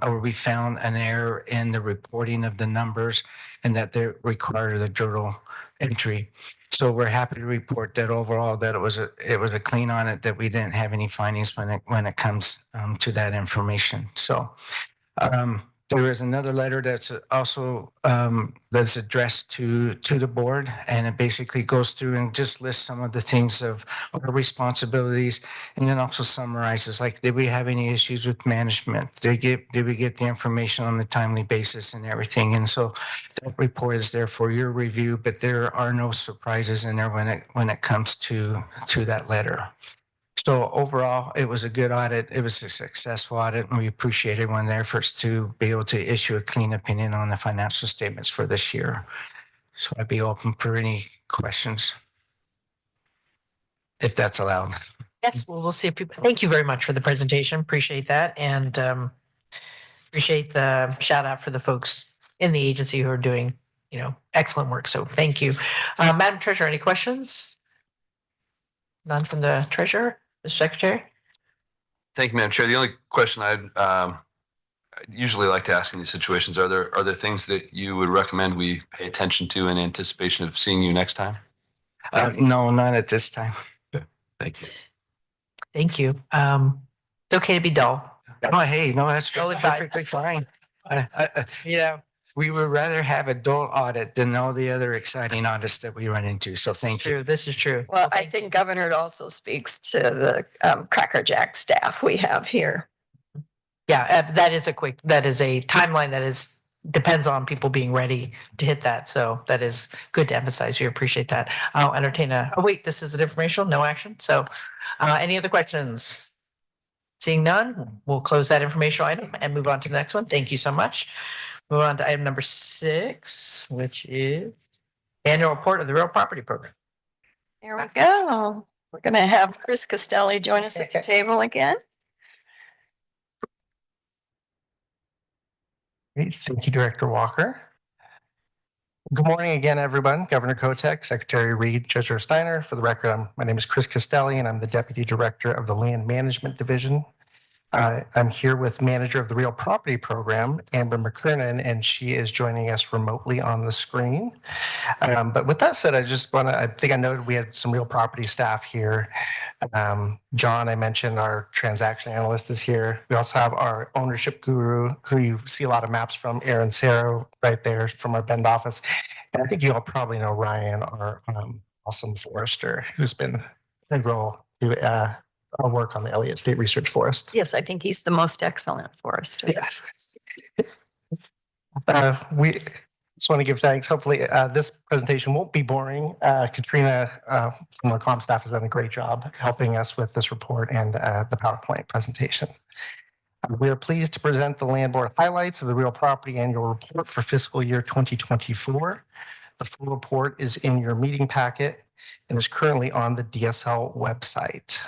or we found an error in the reporting of the numbers and that they required a journal entry. So we're happy to report that overall that it was a clean audit, that we didn't have any findings when it comes to that information. So there is another letter that's also that's addressed to the board, and it basically goes through and just lists some of the things of our responsibilities, and then also summarizes, like, did we have any issues with management? Did we get the information on the timely basis and everything? And so that report is there for your review, but there are no surprises in there when it comes to that letter. So overall, it was a good audit. It was a successful audit, and we appreciate everyone's efforts to be able to issue a clean opinion on the financial statements for this year. So I'd be open for any questions, if that's allowed. Yes, well, we'll see if people, thank you very much for the presentation. Appreciate that. And appreciate the shout out for the folks in the agency who are doing, excellent work. So thank you. Madam Treasurer, any questions? None from the Treasurer? Mr. Secretary? Thank you, Madam Chair. The only question I'd usually like to ask in these situations, are there things that you would recommend we pay attention to in anticipation of seeing you next time? No, not at this time. Thank you. Thank you. It's okay to be dull. Oh, hey, no, that's Totally fine. perfectly fine. Yeah. We would rather have a dull audit than all the other exciting audits that we run into. So thank you. True. This is true. Well, I think Governor also speaks to the Cracker Jack staff we have here. Yeah, that is a timeline that depends on people being ready to hit that. So that is good to emphasize. We appreciate that. I'll entertain this is an informational, no action. So any other questions? Seeing none, we'll close that informational item and move on to the next one. Thank you so much. Move on to item number 6, which is annual report of the real property program. There we go. We're going to have Chris Costelli join us at the table again. Great. Thank you, Director Walker. Good morning again, everyone. Governor Kotek, Secretary Reed, Treasurer Steiner. For the record, my name is Chris Costelli, and I'm the Deputy Director of the Land Management Division. I'm here with Manager of the Real Property Program, Amber McKernan, and she is joining us remotely on the screen. But with that said, I think I noted we had some real property staff here. John, I mentioned our transaction analyst is here. We also have our ownership guru, who you see a lot of maps from, Aaron Sarah, right there from our Bend office. And I think you all probably know Ryan, our awesome forester, who's been integral to our work on the Elliott State Research Forest. Yes, I think he's the most excellent forester. Yes. We just want to give thanks. Hopefully this presentation won't be boring. Katrina from our comm staff has done a great job helping us with this report and the PowerPoint presentation. We are pleased to present the Land Board highlights of the real property annual report for fiscal year 2024. The full report is in your meeting packet and is currently on the DSL website.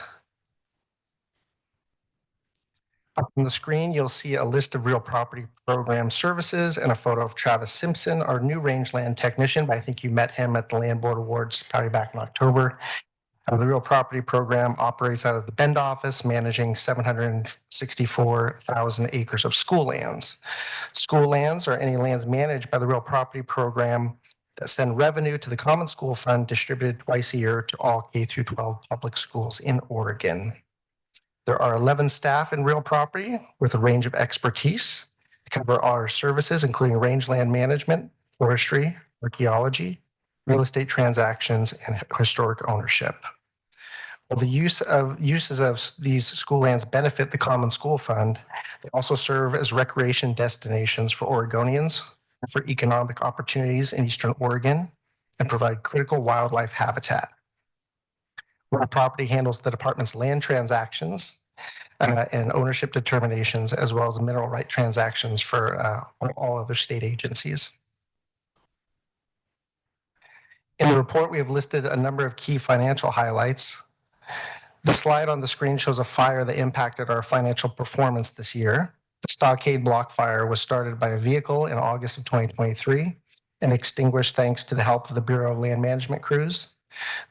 Up on the screen, you'll see a list of real property program services and a photo of Travis Simpson, our new rangeland technician. But I think you met him at the Land Board Awards probably back in October. The real property program operates out of the Bend office, managing 764,000 acres of school lands. School lands are any lands managed by the real property program that send revenue to the Common School Fund, distributed twice a year to all K through 12 public schools in Oregon. There are 11 staff in real property with a range of expertise to cover our services, including rangeland management, forestry, archaeology, real estate transactions, and historic ownership. While the uses of these school lands benefit the Common School Fund, they also serve as recreation destinations for Oregonians, for economic opportunities in Eastern Oregon, and provide critical wildlife habitat. Real property handles the department's land transactions and ownership determinations, as well as mineral right transactions for all other state agencies. In the report, we have listed a number of key financial highlights. The slide on the screen shows a fire that impacted our financial performance this year. The Stockade Block Fire was started by a vehicle in August of 2023 and extinguished thanks to the help of the Bureau of Land Management crews.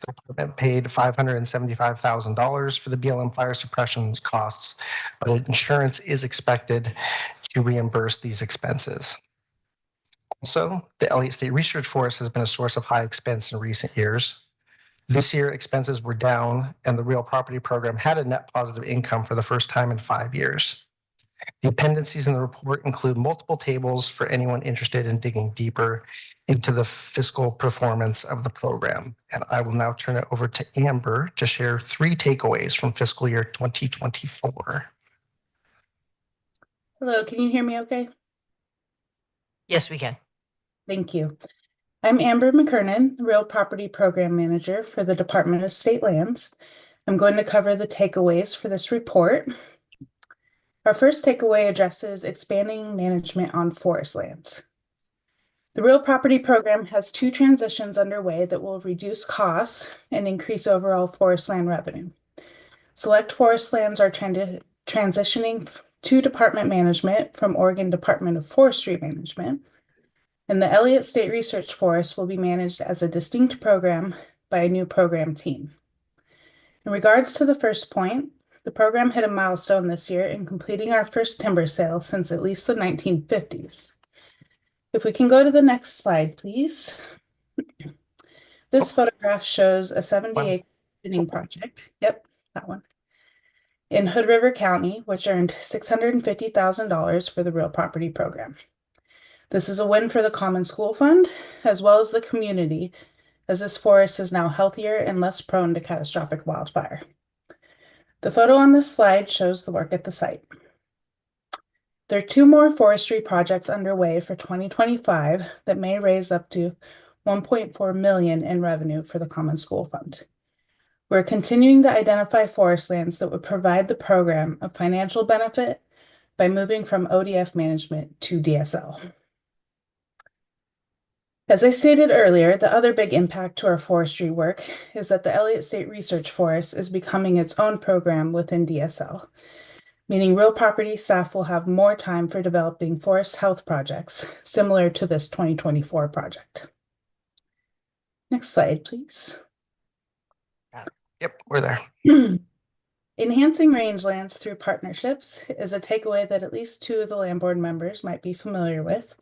The department paid $575,000 for the BLM fire suppression costs, but insurance is expected to reimburse these expenses. Also, the Elliott State Research Forest has been a source of high expense in recent years. This year, expenses were down, and the real property program had a net positive income for the first time in 5 years. The appendices in the report include multiple tables for anyone interested in digging deeper into the fiscal performance of the program. And I will now turn it over to Amber to share 3 takeaways from fiscal year 2024. Hello, can you hear me okay? Yes, we can. Thank you. I'm Amber McKernan, Real Property Program Manager for the Department of State Lands. I'm going to cover the takeaways for this report. Our first takeaway addresses expanding management on forest lands. The Real Property Program has 2 transitions underway that will reduce costs and increase overall forest land revenue. Select forest lands are transitioning to department management from Oregon Department of Forestry Management, and the Elliott State Research Forest will be managed as a distinct program by a new program team. In regards to the first point, the program hit a milestone this year in completing our first timber sale since at least the 1950s. If we can go to the next slide, please. This photograph shows a 70-acre thinning project. Yep, that one. In Hood River County, which earned $650,000 for the Real Property Program. This is a win for the Common School Fund, as well as the community, as this forest is now healthier and less prone to catastrophic wildfire. The photo on this slide shows the work at the site. There are 2 more forestry projects underway for 2025 that may raise up to $1.4 million in revenue for the Common School Fund. We're continuing to identify forest lands that would provide the program a financial benefit by moving from ODF management to DSL. As I stated earlier, the other big impact to our forestry work is that the Elliott State Research Forest is becoming its own program within DSL, meaning real property staff will have more time for developing forest health projects similar to this 2024 project. Next slide, please. Yep, we're there. Enhancing rangelands through partnerships is a takeaway that at least 2 of the land board members might be familiar with,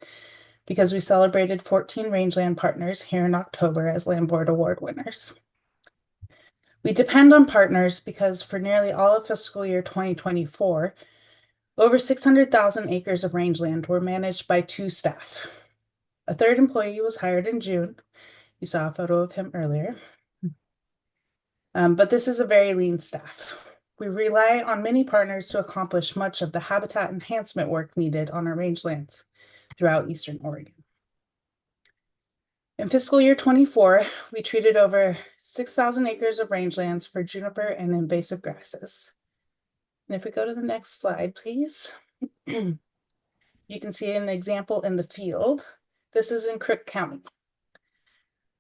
because we celebrated 14 rangeland partners here in October as Land Board Award winners. We depend on partners because for nearly all of fiscal year 2024, over 600,000 acres of rangeland were managed by 2 staff. A 3rd employee was hired in June. You saw a photo of him earlier. But this is a very lean staff. We rely on many partners to accomplish much of the habitat enhancement work needed on our rangelands throughout Eastern Oregon. In fiscal year 24, we treated over 6,000 acres of rangelands for juniper and invasive grasses. And if we go to the next slide, please, you can see an example in the field. This is in Crook County.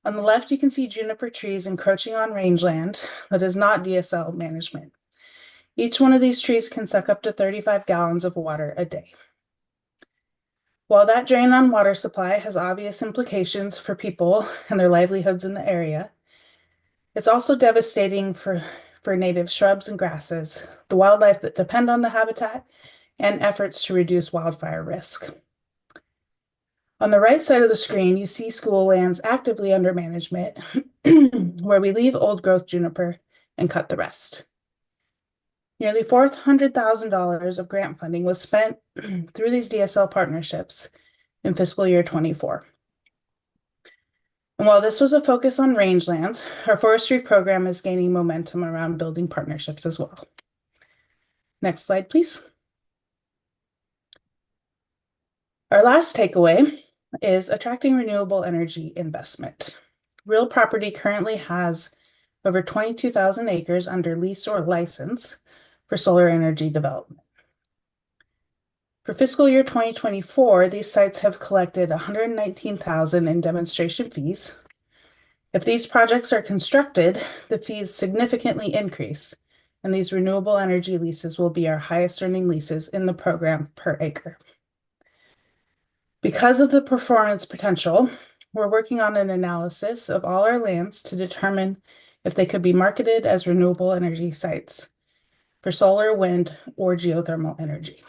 On the left, you can see juniper trees encroaching on rangeland that is not DSL management. Each one of these trees can suck up to 35 gallons of water a day. While that drain on water supply has obvious implications for people and their livelihoods in the area, it's also devastating for native shrubs and grasses, the wildlife that depend on the habitat, and efforts to reduce wildfire risk. On the right side of the screen, you see school lands actively under management, where we leave old growth juniper and cut the rest. Nearly $400,000 of grant funding was spent through these DSL partnerships in fiscal year 24. And while this was a focus on rangelands, our forestry program is gaining momentum around building partnerships as well. Next slide, please. Our last takeaway is attracting renewable energy investment. Real property currently has over 22,000 acres under lease or license for solar energy development. For fiscal year 2024, these sites have collected $119,000 in demonstration fees. If these projects are constructed, the fees significantly increase, and these renewable energy leases will be our highest earning leases in the program per acre. Because of the performance potential, we're working on an analysis of all our lands to determine if they could be marketed as renewable energy sites for solar, wind, or geothermal energy.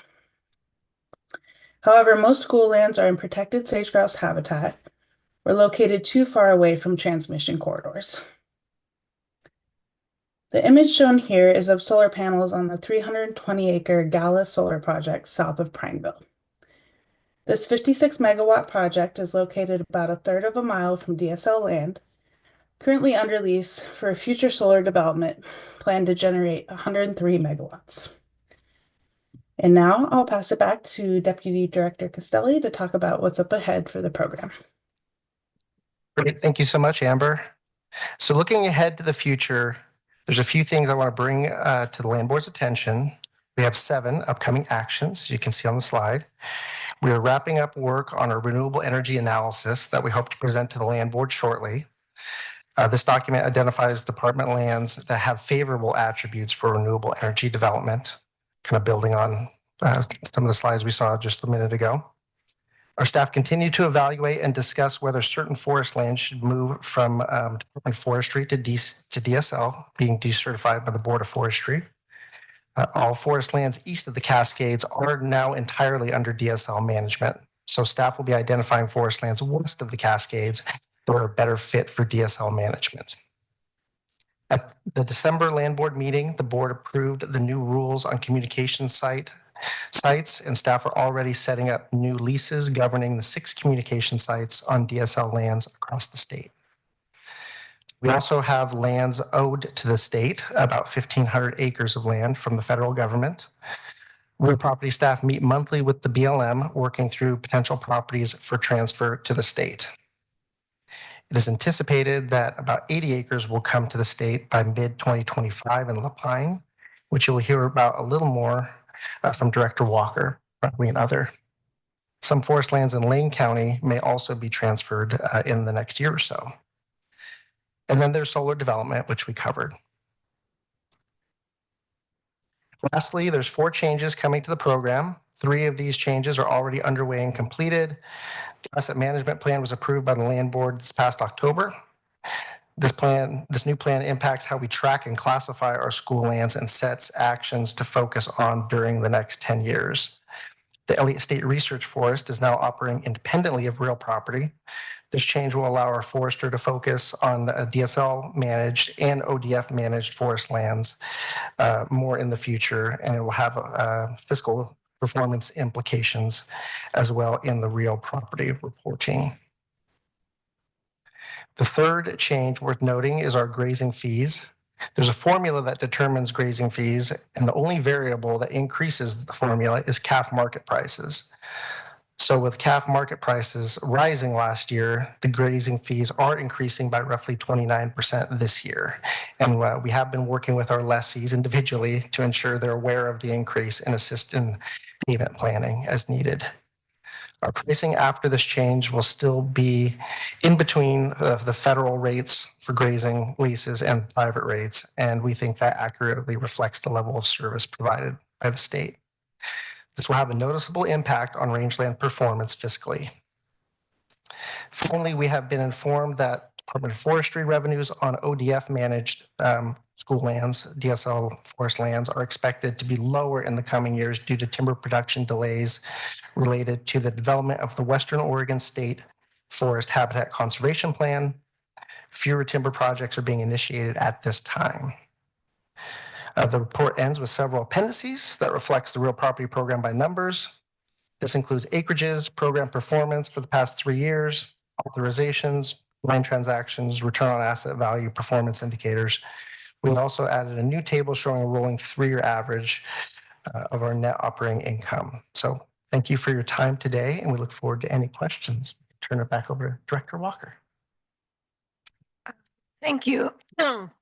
However, most school lands are in protected sage-grouse habitat or located too far away from transmission corridors. The image shown here is of solar panels on the 320-acre Gala Solar Project south of Prineville. This 56 megawatt project is located about 1/3 of a mile from DSL land, currently under lease for a future solar development planned to generate 103 megawatts. And now I'll pass it back to Deputy Director Castelli to talk about what's up ahead for the program. Great. Thank you so much, Amber. So looking ahead to the future, there's a few things I want to bring to the Land Board's attention. We have 7 upcoming actions, as you can see on the slide. We are wrapping up work on a renewable energy analysis that we hope to present to the Land Board shortly. This document identifies department lands that have favorable attributes for renewable energy development, kind of building on some of the slides we saw just a minute ago. Our staff continue to evaluate and discuss whether certain forest lands should move from Department of Forestry to DSL, being decertified by the Board of Forestry. All forest lands east of the Cascades are now entirely under DSL management. So staff will be identifying forest lands west of the Cascades that are a better fit for DSL management. At the December Land Board meeting, the board approved the new rules on communication sites, and staff are already setting up new leases governing the 6 communication sites on DSL lands across the state. We also have lands owed to the state, about 1,500 acres of land from the federal government. Real property staff meet monthly with the BLM, working through potential properties for transfer to the state. It is anticipated that about 80 acres will come to the state by mid-2025 in La Pine, which you'll hear about a little more from Director Walker, probably another Some forest lands in Lane County may also be transferred in the next year or so. And then there's solar development, which we covered. Lastly, there's 4 changes coming to the program. 3 of these changes are already underway and completed. The asset management plan was approved by the land board this past October. This new plan impacts how we track and classify our school lands and sets actions to focus on during the next 10 years. The Elliott State Research Forest is now operating independently of real property. This change will allow our forester to focus on DSL managed and ODF managed forest lands more in the future, and it will have fiscal performance implications as well in the real property reporting. The third change worth noting is our grazing fees. There's a formula that determines grazing fees, and the only variable that increases the formula is calf market prices. So with calf market prices rising last year, the grazing fees are increasing by roughly 29% this year. And we have been working with our lessees individually to ensure they're aware of the increase and assist in payment planning as needed. Our pricing after this change will still be in between the federal rates for grazing leases and private rates, and we think that accurately reflects the level of service provided by the state. This will have a noticeable impact on rangeland performance fiscally. Finally, we have been informed that Department of Forestry revenues on ODF managed school lands, DSL forest lands, are expected to be lower in the coming years due to timber production delays related to the development of the Western Oregon State Forest Habitat Conservation Plan. Fewer timber projects are being initiated at this time. The report ends with several appendices that reflects the real property program by numbers. This includes acreages, program performance for the past 3 years, authorizations, land transactions, return on asset value, performance indicators. We also added a new table showing a rolling 3-year average of our net operating income. So thank you for your time today, and we look forward to any questions. Turn it back over to Director Walker. Thank you.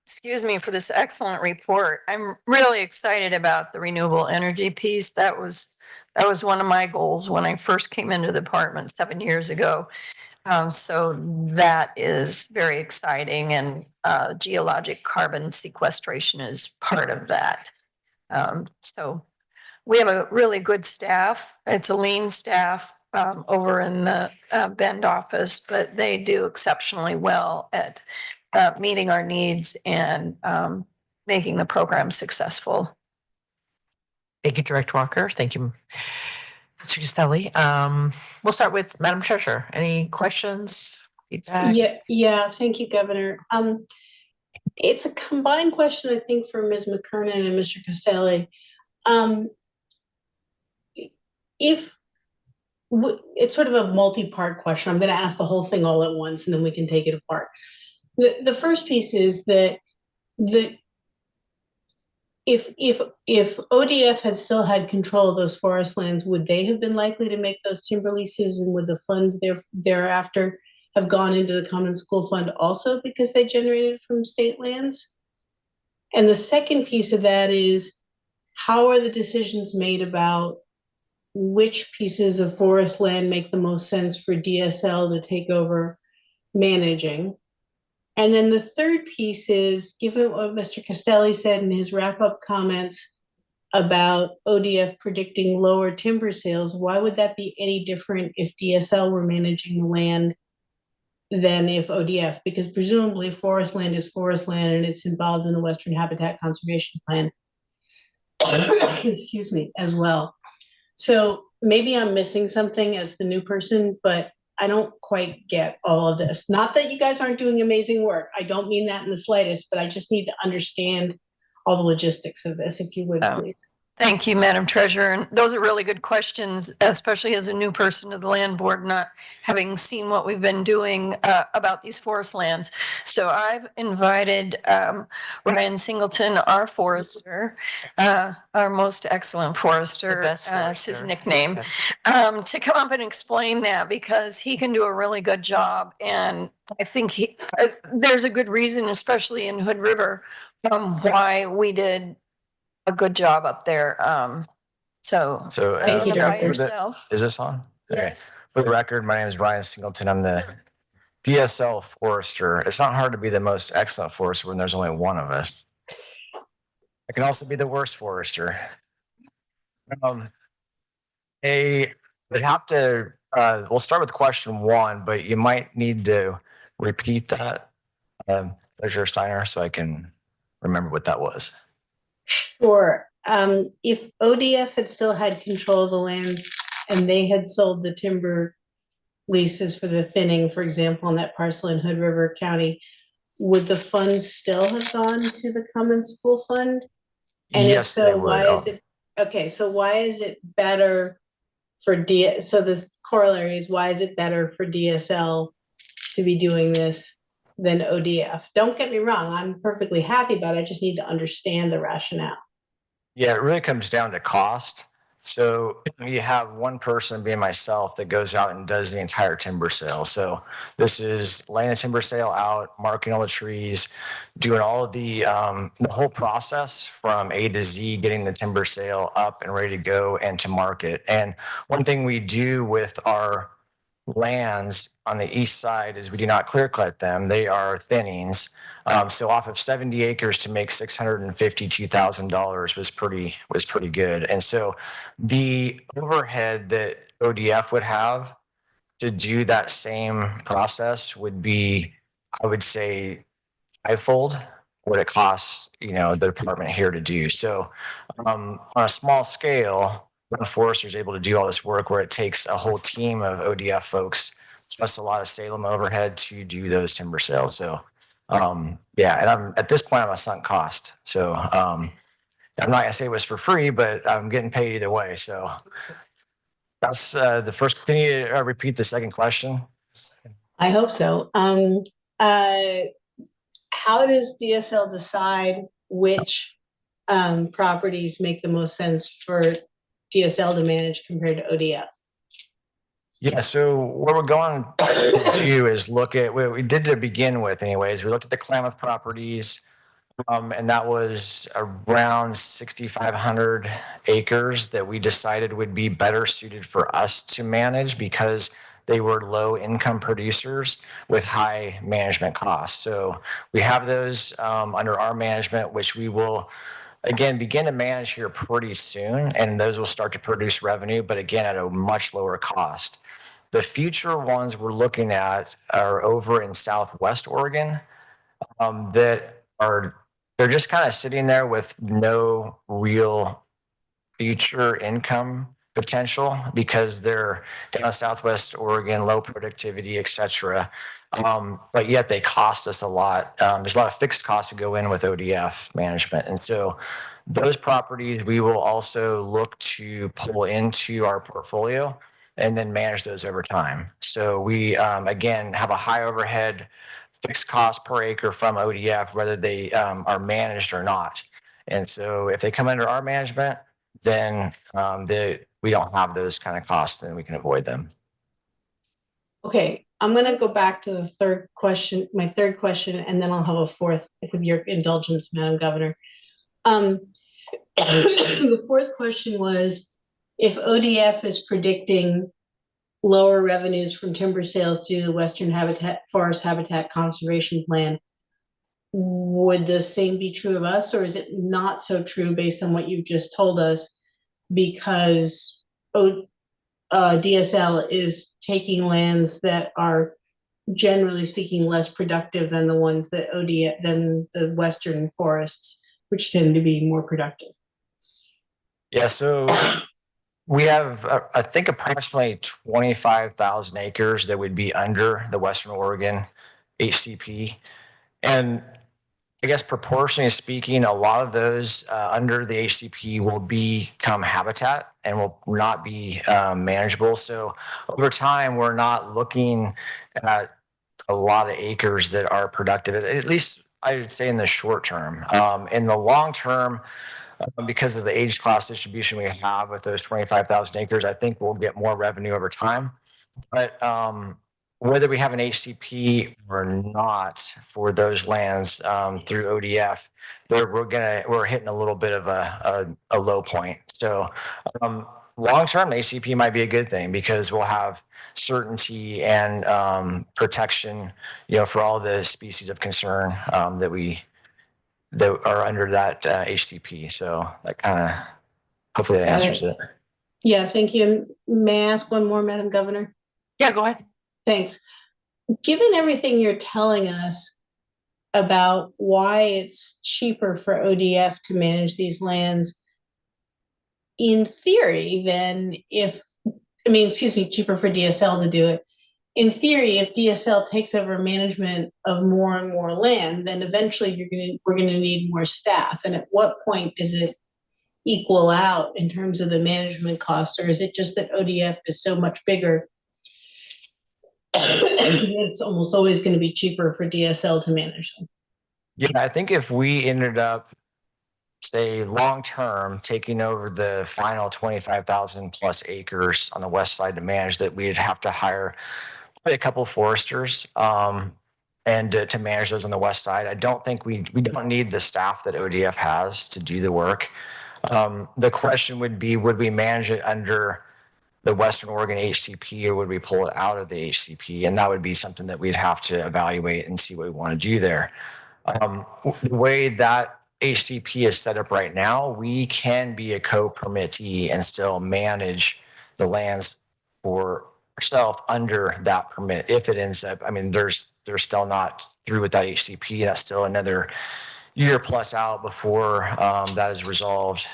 Excuse me for this excellent report. I'm really excited about the renewable energy piece. That was one of my goals when I first came into the department 7 years ago. So that is very exciting, and geologic carbon sequestration is part of that. So we have a really good staff. It's a lean staff over in the Bend office, but they do exceptionally well at meeting our needs and making the program successful. Thank you, Director Walker. Thank you, Mr. Castelli. We'll start with Madam Treasurer. Any questions? Feedback? Yeah. Thank you, Governor. It's a combined question, I think, for Ms. McKernan and Mr. Castelli. It's sort of a multi-part question. I'm going to ask the whole thing all at once, and then we can take it apart. The first piece is that if ODF had still had control of those forest lands, would they have been likely to make those timber leases, and would the funds thereafter have gone into the Common School Fund also because they generated from state lands? And the second piece of that is, how are the decisions made about which pieces of forest land make the most sense for DSL to take over managing? And then the third piece is, given what Mr. Castelli said in his wrap-up comments about ODF predicting lower timber sales, why would that be any different if DSL were managing the land than if ODF? Because presumably forest land is forest land, and it's involved in the Western Habitat Conservation Plan, excuse me, as well. So maybe I'm missing something as the new person, but I don't quite get all of this. Not that you guys aren't doing amazing work. I don't mean that in the slightest, but I just need to understand all the logistics of this, if you would, please. Thank you, Madam Treasurer. And those are really good questions, especially as a new person to the land board, not having seen what we've been doing about these forest lands. So I've invited Ryan Singleton, our forester, our most excellent forester, as his nickname, to come up and explain that, because he can do a really good job. And I think there's a good reason, especially in Hood River, why we did a good job up there. So Thank you, Director. yourself. Is this on? Yes. For the record, my name is Ryan Singleton. I'm the DSL forester. It's not hard to be the most excellent forester when there's only one of us. I can also be the worst forester. We'd have to, we'll start with question one, but you might need to repeat that, Treasurer Steiner, so I can remember what that was. Sure. If ODF had still had control of the lands and they had sold the timber leases for the thinning, for example, on that parcel in Hood River County, would the funds still have gone to the Common School Fund? And if Yes, they so, would. why is it, okay, so why is it better for so the corollary is, why is it better for DSL to be doing this than ODF? Don't get me wrong, I'm perfectly happy about it. I just need to understand the rationale. Yeah, it really comes down to cost. So you have one person, being myself, that goes out and does the entire timber sale. So this is laying the timber sale out, marking all the trees, doing all of the whole process from A to Z, getting the timber sale up and ready to go and to market. And one thing we do with our lands on the east side is we do not clear cut them. They are thinnings. So off of 70 acres to make $652,000 was pretty good. And so the overhead that ODF would have to do that same process would be, I would say, fivefold what it costs, the department here to do. So on a small scale, one forester is able to do all this work where it takes a whole team of ODF folks plus a lot of Salem overhead to do those timber sales. So yeah, and at this point I'm a sunk cost. So I'm not gonna say it was for free, but I'm getting paid either way. So that's the first. Can you repeat the second question? I hope so. How does DSL decide which properties make the most sense for DSL to manage compared to ODF? Yeah, so what we're going to do is look at what we did to begin with anyways. We looked at the Klamath properties, and that was around 6,500 acres that we decided would be better suited for us to manage because they were low income producers with high management costs. So we have those under our management, which we will again begin to manage here pretty soon, and those will start to produce revenue, but again at a much lower cost. The future ones we're looking at are over in Southwest Oregon, they're just kind of sitting there with no real future income potential because they're down in Southwest Oregon, low productivity, et cetera. But yet they cost us a lot. There's a lot of fixed costs to go in with ODF management. And so those properties we will also look to pull into our portfolio and then manage those over time. So we, again, have a high overhead fixed cost per acre from ODF, whether they are managed or not. And so if they come under our management, then we don't have those kind of costs and we can avoid them. Okay, I'm going to go back to the third question, my third question, and then I'll have a fourth with your indulgence, Madam Governor. The fourth question was, if ODF is predicting lower revenues from timber sales due to the Western Forest Habitat Conservation Plan, would the same be true of us, or is it not so true based on what you've just told us, because DSL is taking lands that are generally speaking less productive than the ones that than the Western forests, which tend to be more productive? Yeah, so we have, I think, approximately 25,000 acres that would be under the Western Oregon HCP. And I guess proportionally speaking, a lot of those under the HCP will become habitat and will not be manageable. So over time, we're not looking at a lot of acres that are productive, at least I would say in the short term. In the long term, because of the age class distribution we have with those 25,000 acres, I think we'll get more revenue over time. But whether we have an HCP or not for those lands through ODF, we're hitting a little bit of a low point. So long-term, HCP might be a good thing because we'll have certainty and protection, for all the species of concern that are under that HCP. So that hopefully that answers it. Yeah, thank you. May I ask one more, Madam Governor? Yeah, go ahead. Thanks. Given everything you're telling us about why it's cheaper for ODF to manage these lands, in theory, cheaper for DSL to do it. In theory, if DSL takes over management of more and more land, then eventually we're gonna need more staff. And at what point does it equal out in terms of the management costs, or is it just that ODF is so much bigger? It's almost always going to be cheaper for DSL to manage them. Yeah, I think if we ended up, say, long-term taking over the final 25,000 plus acres on the west side to manage that, we'd have to hire a couple foresters and to manage those on the west side. I don't think we don't need the staff that ODF has to do the work. The question would be, would we manage it under the Western Oregon HCP, or would we pull it out of the HCP? And that would be something that we'd have to evaluate and see what we want to do there. The way that HCP is set up right now, we can be a co-permittee and still manage the lands for ourselves under that permit. If it ends up, they're still not through with that HCP. That's still another year plus out before that is resolved.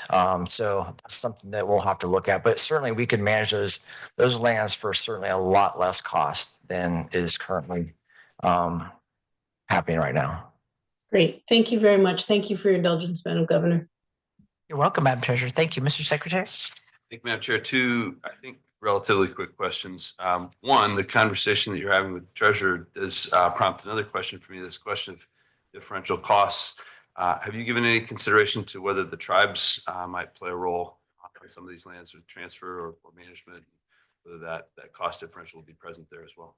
So that's something that we'll have to look at. But certainly we could manage those lands for certainly a lot less cost than is currently happening right now. Great. Thank you very much. Thank you for your indulgence, Madam Governor. You're welcome, Madam Treasurer. Thank you, Mr. Secretary. Thank you, Madam Chair. Two, I think, relatively quick questions. One, the conversation that you're having with the treasurer does prompt another question for me. This question of differential costs. Have you given any consideration to whether the tribes might play a role on some of these lands with transfer or management, whether that cost differential will be present there as well?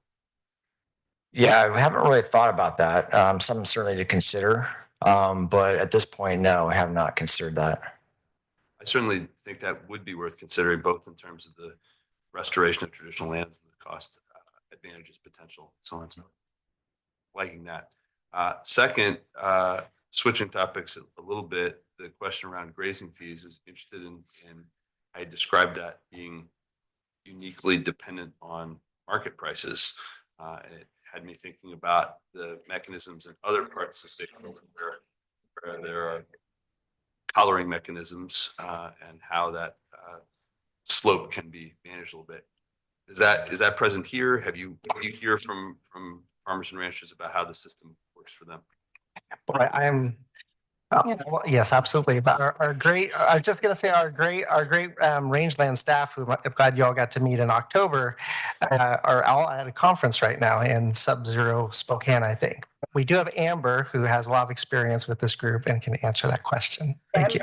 Yeah, I haven't really thought about that. Something certainly to consider, but at this point, no, I have not considered that. I certainly think that would be worth considering, both in terms of the restoration of traditional lands and the cost advantages potential, so on. Liking that. Second, switching topics a little bit, the question around grazing fees is interested in, I described that being uniquely dependent on market prices. It had me thinking about the mechanisms in other parts of the state where there are collaring mechanisms and how that slope can be managed a little bit. Is that present here? What do you hear from farmers and ranchers about how the system works for them? Well, well, yes, absolutely. But our great, I was just going to say our great rangeland staff, who I'm glad you all got to meet in October, are all at a conference right now in Sub-Zero Spokane, I think. We do have Amber, who has a lot of experience with this group and can answer that question. Thank you.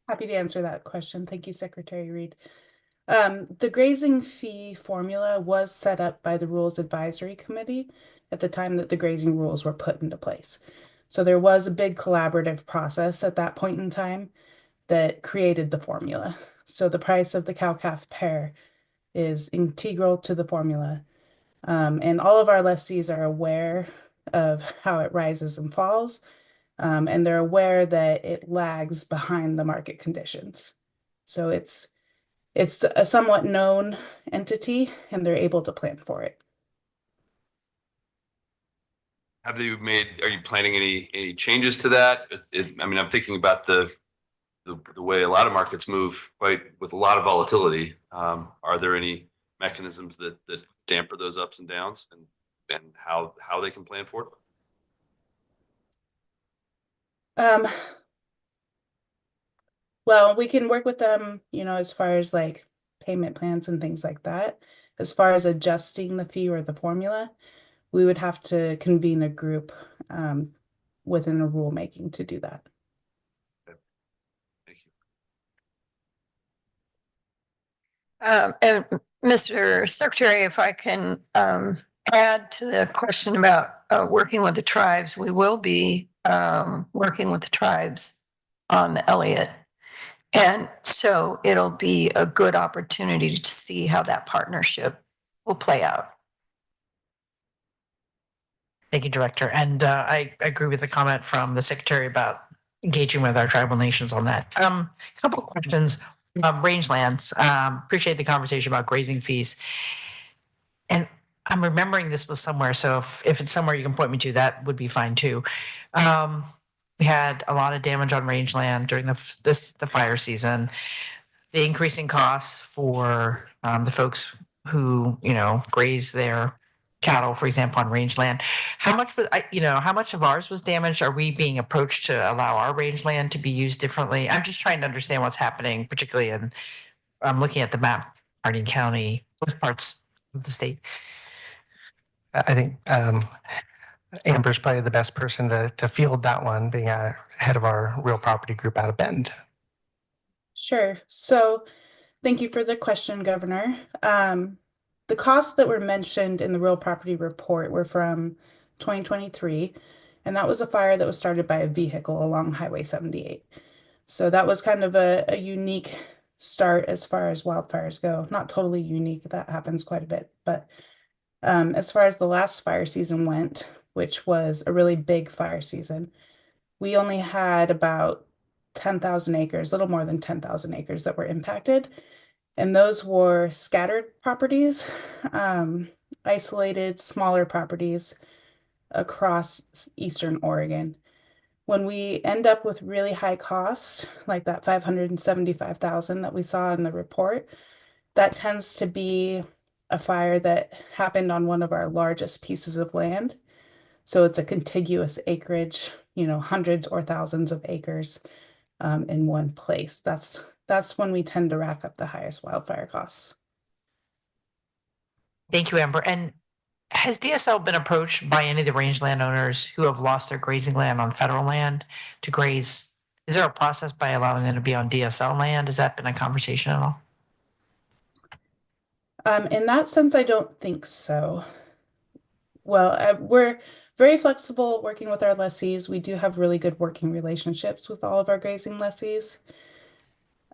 Happy to answer that question. Thank you, Secretary Reed. The grazing fee formula was set up by the Rules Advisory Committee at the time that the grazing rules were put into place. So there was a big collaborative process at that point in time that created the formula. So the price of the cow-calf pair is integral to the formula. And all of our lessees are aware of how it rises and falls. And they're aware that it lags behind the market conditions. So it's a somewhat known entity, and they're able to plan for it. Are you planning any changes to that? I'm thinking about the way a lot of markets move with a lot of volatility. Are there any mechanisms that damper those ups and downs and how they can plan for it? Well, we can work with them, as far as like payment plans and things like that. As far as adjusting the fee or the formula, we would have to convene a group within a rulemaking to do that. Okay. Thank you. And Mr. Secretary, if I can add to the question about working with the tribes, we will be working with the tribes on the Elliott. And so it'll be a good opportunity to see how that partnership will play out. Thank you, Director. And I agree with the comment from the Secretary about engaging with our tribal nations on that. Couple of questions. Rangelands, appreciate the conversation about grazing fees. And I'm remembering this was somewhere, so if it's somewhere you can point me to, that would be fine too. We had a lot of damage on rangeland during the fire season. The increasing costs for the folks who graze their cattle, for example, on rangeland. How much how much of ours was damaged? Are we being approached to allow our rangeland to be used differently? I'm just trying to understand what's happening, particularly in I'm looking at the map, Hardin County, those parts of the state. I think Amber's probably the best person to field that one, being head of our real property group out of Bend. Sure. So thank you for the question, Governor. The costs that were mentioned in the real property report were from 2023, and that was a fire that was started by a vehicle along Highway 78. So that was kind of a unique start as far as wildfires go. Not totally unique, that happens quite a bit, but as far as the last fire season went, which was a really big fire season, we only had about 10,000 acres, a little more than 10,000 acres that were impacted. And those were scattered properties, isolated, smaller properties across Eastern Oregon. When we end up with really high costs, like that 575,000 that we saw in the report, that tends to be a fire that happened on one of our largest pieces of land. So it's a contiguous acreage, hundreds or thousands of acres in one place. That's when we tend to rack up the highest wildfire costs. Thank you, Amber. And has DSL been approached by any of the rangeland owners who have lost their grazing land on federal land to graze? Is there a process by allowing them to be on DSL land? Has that been a conversation at all? In that sense, I don't think so. Well, we're very flexible working with our lessees. We do have really good working relationships with all of our grazing lessees.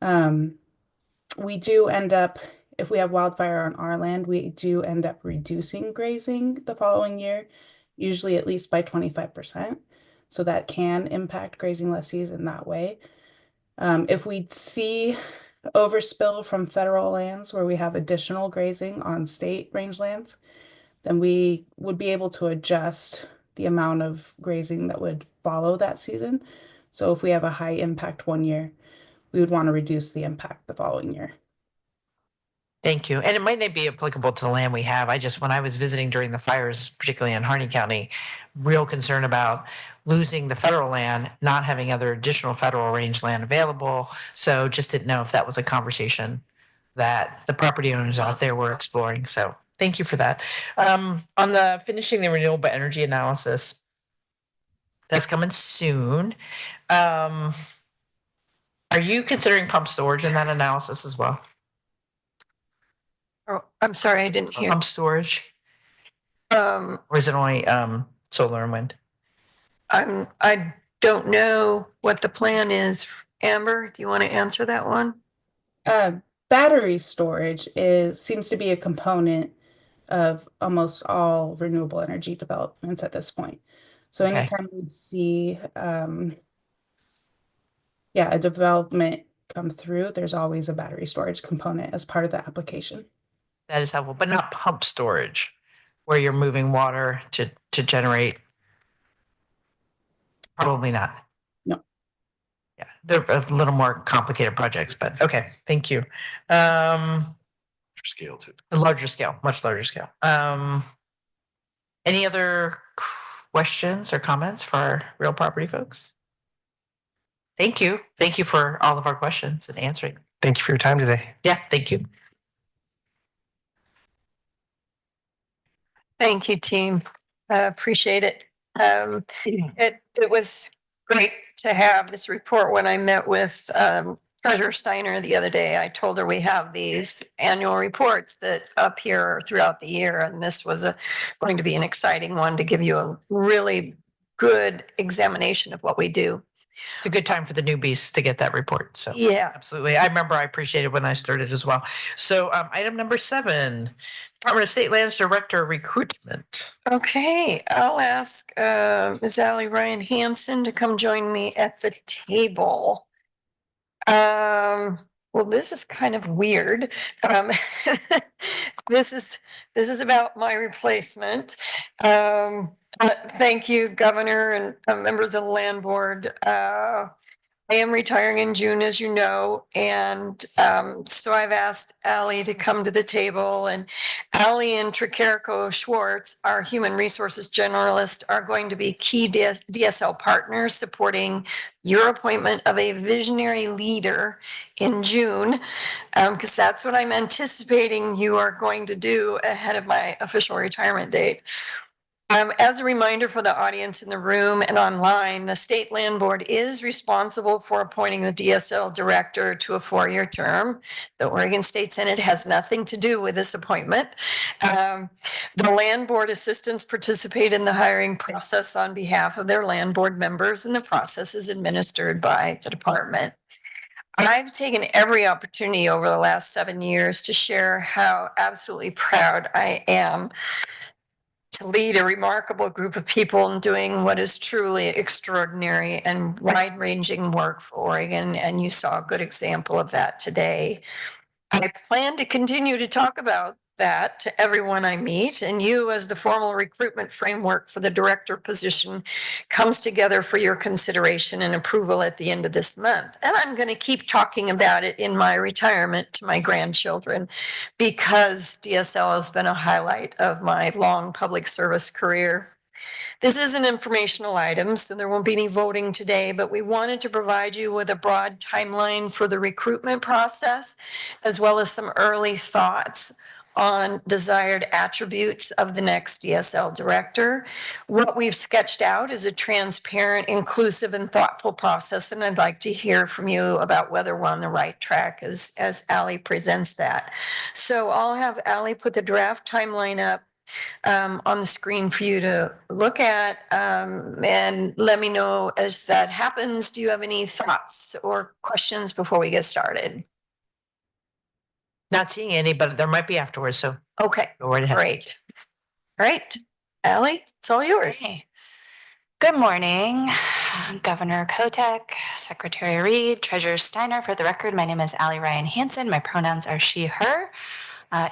We do end up, if we have wildfire on our land, we do end up reducing grazing the following year, usually at least by 25%. So that can impact grazing lessees in that way. If we see overspill from federal lands where we have additional grazing on state rangelands, then we would be able to adjust the amount of grazing that would follow that season. So if we have a high impact one year, we would want to reduce the impact the following year. Thank you. And it might not be applicable to the land we have. When I was visiting during the fires, particularly in Hardin County, real concern about losing the federal land, not having other additional federal rangeland available. So just didn't know if that was a conversation that the property owners out there were exploring. So thank you for that. On the finishing the renewable energy analysis, that's coming soon. Are you considering pump storage in that analysis as well? Oh, I'm sorry, I didn't hear. Pump storage? Or is it only solar and wind? I don't know what the plan is. Amber, do you want to answer that one? Battery storage seems to be a component of almost all renewable energy developments at this point. So Okay. anytime we see a development come through, there's always a battery storage component as part of the application. That is helpful, but not pump storage, where you're moving water to generate. Probably not. No. Yeah, they're a little more complicated projects, but okay, thank you. Scale too. A larger scale, much larger scale. Any other questions or comments for our real property folks? Thank you. Thank you for all of our questions and answering. Thank you for your time today. Yeah, thank you. Thank you, team. Appreciate it. It was great to have this report. When I met with Treasurer Steiner the other day, I told her we have these annual reports that appear throughout the year, and this was going to be an exciting one to give you a really good examination of what we do. It's a good time for the newbies to get that report. So Yeah. absolutely. I remember I appreciated when I started as well. So item number 7, Department of State Lands Director recruitment. Okay, I'll ask Ms. Ally Ryan Hansen to come join me at the table. Well, this is kind of weird. This is about my replacement. Thank you, Governor and members of the Land Board. I am retiring in June, as you know, and so I've asked Ally to come to the table, and Ally and Tricarico Schwartz, our human resources generalist, are going to be key DSL partners supporting your appointment of a visionary leader in June, because that's what I'm anticipating you are going to do ahead of my official retirement date. As a reminder for the audience in the room and online, the State Land Board is responsible for appointing the DSL director to a 4-year term. The Oregon State Senate has nothing to do with this appointment. The Land Board assistants participate in the hiring process on behalf of their Land Board members, and the process is administered by the department. I've taken every opportunity over the last 7 years to share how absolutely proud I am to lead a remarkable group of people in doing what is truly extraordinary and wide-ranging work for Oregon, and you saw a good example of that today. I plan to continue to talk about that to everyone I meet, and you, as the formal recruitment framework for the director position comes together for your consideration and approval at the end of this month. And I'm going to keep talking about it in my retirement to my grandchildren, because DSL has been a highlight of my long public service career. This is an informational item, so there won't be any voting today, but we wanted to provide you with a broad timeline for the recruitment process, as well as some early thoughts on desired attributes of the next DSL director. What we've sketched out is a transparent, inclusive, and thoughtful process, and I'd like to hear from you about whether we're on the right track as Ally presents that. So I'll have Ally put the draft timeline up on the screen for you to look at, and let me know as that happens. Do you have any thoughts or questions before we get started? Not seeing any, but there might be afterwards. So Okay, go right ahead. great. All right, Ally, it's all yours. Okay. Good morning, Governor Kotek, Secretary Reed, Treasurer Steiner. For the record, my name is Ally Ryan Hansen. My pronouns are she, her.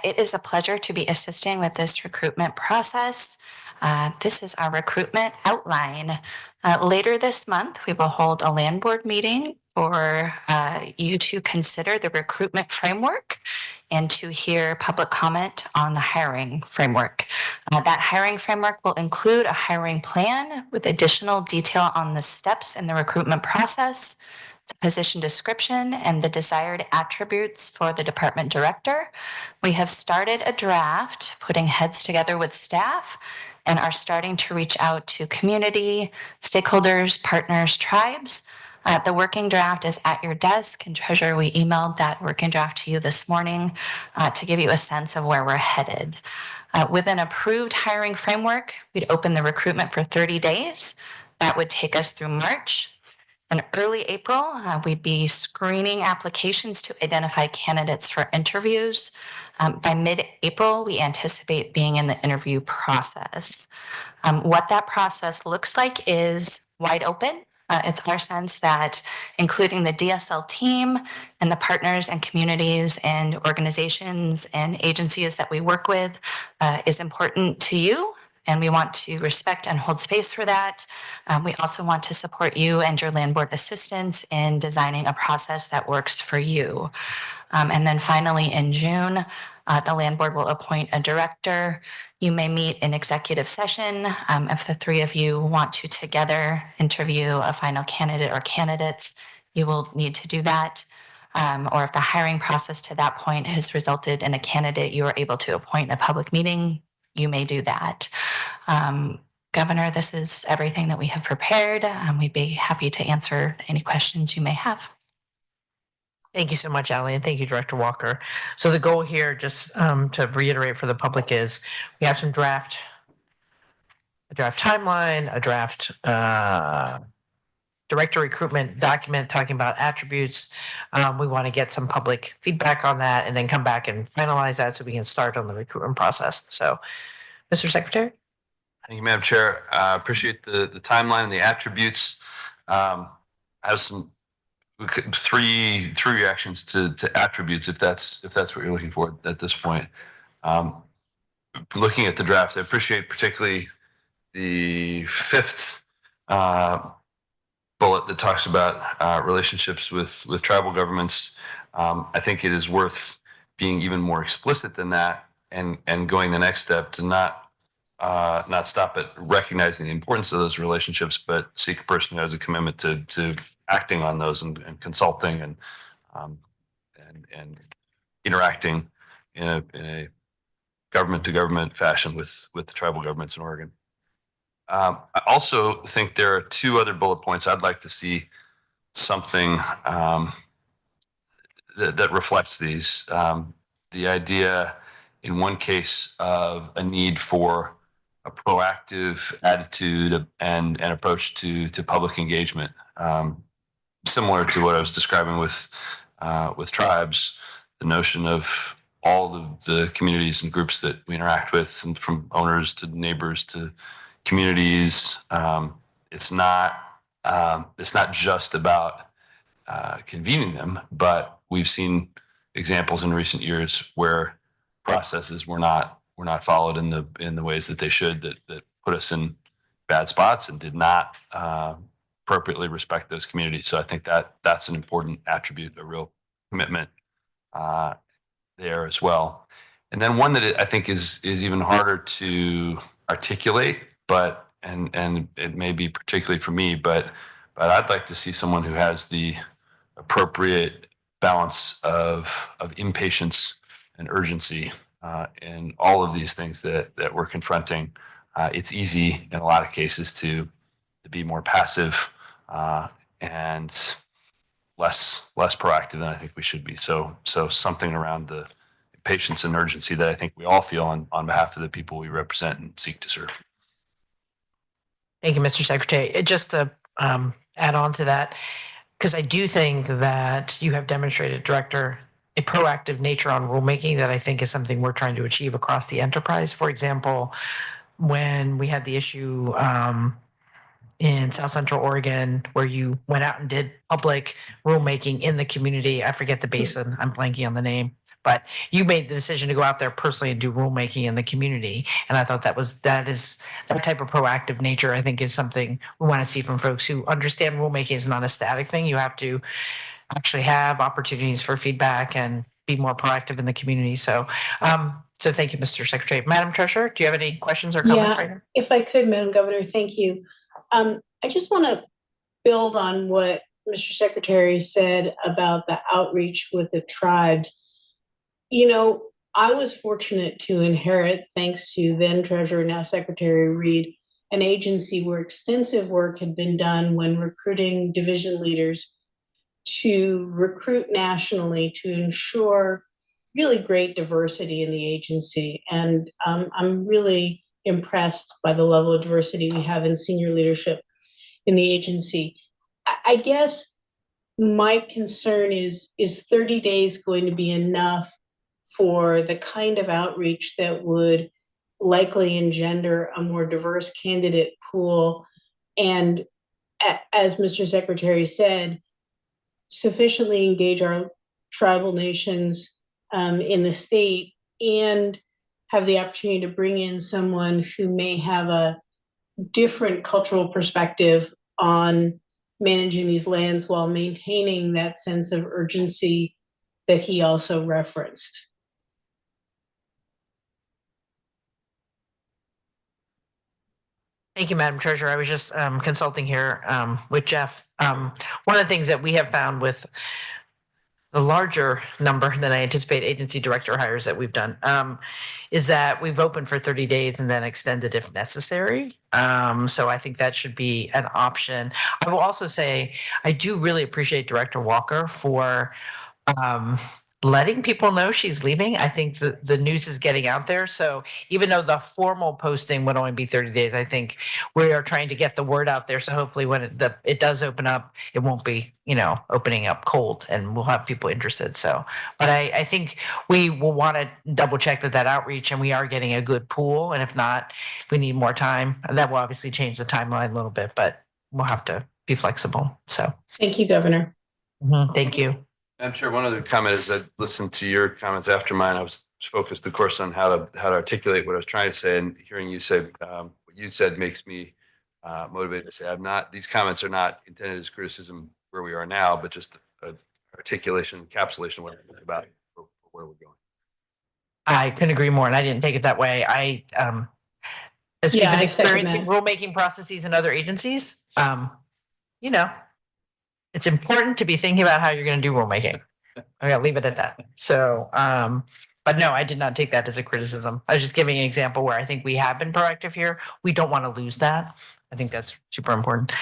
It is a pleasure to be assisting with this recruitment process. This is our recruitment outline. Later this month, we will hold a land board meeting for you to consider the recruitment framework and to hear public comment on the hiring framework. That hiring framework will include a hiring plan with additional detail on the steps in the recruitment process, the position description, and the desired attributes for the department director. We have started a draft, putting heads together with staff, and are starting to reach out to community, stakeholders, partners, tribes. The working draft is at your desk, and Treasurer, we emailed that working draft to you this morning to give you a sense of where we're headed. With an approved hiring framework, we'd open the recruitment for 30 days. That would take us through March. In early April, we'd be screening applications to identify candidates for interviews. By mid-April, we anticipate being in the interview process. What that process looks like is wide open. It's our sense that including the DSL team and the partners and communities and organizations and agencies that we work with is important to you, and we want to respect and hold space for that. We also want to support you and your land board assistants in designing a process that works for you. And then finally, in June, the land board will appoint a director. You may meet in executive session if the three of you want to together interview a final candidate or candidates. You will need to do that. Or if the hiring process to that point has resulted in a candidate you are able to appoint in a public meeting, you may do that. Governor, this is everything that we have prepared. We'd be happy to answer any questions you may have. Thank you so much, Ally, and thank you, Director Walker. So the goal here, just to reiterate for the public, is we have some draft timeline, a draft director recruitment document talking about attributes. We want to get some public feedback on that and then come back and finalize that so we can start on the recruitment process. So, Mr. Secretary? Thank you, Madam Chair. I appreciate the timeline and the attributes. I have three reactions to attributes, if that's what you're looking for at this point. Looking at the draft, I appreciate particularly the fifth bullet that talks about relationships with tribal governments. I think it is worth being even more explicit than that and going the next step to not stop at recognizing the importance of those relationships, but seek a person who has a commitment to acting on those and consulting and interacting in a government to government fashion with the tribal governments in Oregon. I also think there are two other bullet points I'd like to see something that reflects these. The idea in one case of a need for a proactive attitude and approach to public engagement, similar to what I was describing with tribes. The notion of all of the communities and groups that we interact with, and from owners to neighbors to communities. It's not just about convening them, but we've seen examples in recent years where processes were not followed in the ways that they should, that put us in bad spots and did not appropriately respect those communities. So I think that's an important attribute, a real commitment there as well. And then one that I think is even harder to articulate, but and it may be particularly for me, but I'd like to see someone who has the appropriate balance of impatience and urgency in all of these things that we're confronting. It's easy in a lot of cases to be more passive and less proactive than I think we should be. So something around the patience and urgency that I think we all feel on behalf of the people we represent and seek to serve. Thank you, Mr. Secretary. Just to add on to that, because I do think that you have demonstrated, Director, a proactive nature on rulemaking that I think is something we're trying to achieve across the enterprise. For example, when we had the issue in South Central Oregon, where you went out and did public rulemaking in the community. I forget the basin. I'm blanking on the name, but you made the decision to go out there personally and do rulemaking in the community. And I thought that type of proactive nature, I think, is something we want to see from folks who understand rulemaking is not a static thing. You have to actually have opportunities for feedback and be more proactive in the community. So, so thank you, Mr. Secretary. Madam Treasurer, do you have any questions or comments right now? If I could, Madam Governor, thank you. I just want to build on what Mr. Secretary said about the outreach with the tribes. You know, I was fortunate to inherit, thanks to then Treasurer, now Secretary Reed, an agency where extensive work had been done when recruiting division leaders to recruit nationally to ensure really great diversity in the agency. And I'm really impressed by the level of diversity we have in senior leadership in the agency. I guess my concern is 30 days going to be enough for the kind of outreach that would likely engender a more diverse candidate pool? And as Mr. Secretary said, sufficiently engage our tribal nations in the state and have the opportunity to bring in someone who may have a different cultural perspective on managing these lands while maintaining that sense of urgency that he also referenced. Thank you, Madam Treasurer. I was just consulting here with Jeff. One of the things that we have found with the larger number than I anticipate agency director hires that we've done is that we've opened for 30 days and then extended if necessary. So I think that should be an option. I will also say I do really appreciate Director Walker for letting people know she's leaving. I think the news is getting out there. So even though the formal posting would only be 30 days, I think we are trying to get the word out there. So hopefully when it does open up, it won't be, opening up cold, and we'll have people interested. So, but I think we will want to double check that outreach, and we are getting a good pool. And if not, if we need more time, that will obviously change the timeline a little bit, but we'll have to be flexible. So Thank you, Governor. thank you. I'm sure one other comment is I listened to your comments after mine. I was focused, of course, on how to articulate what I was trying to say, and hearing you say what you said makes me motivated to say these comments are not intended as criticism where we are now, but just articulation, encapsulation of what I'm about for where we're going. I couldn't agree more, and I didn't take it that way. As we've Yeah, been I second experiencing that. rulemaking processes in other agencies, it's important to be thinking about how you're going to do rulemaking. I'm going to leave it at that. So, but no, I did not take that as a criticism. I was just giving an example where I think we have been proactive here. We don't want to lose that. I think that's super important.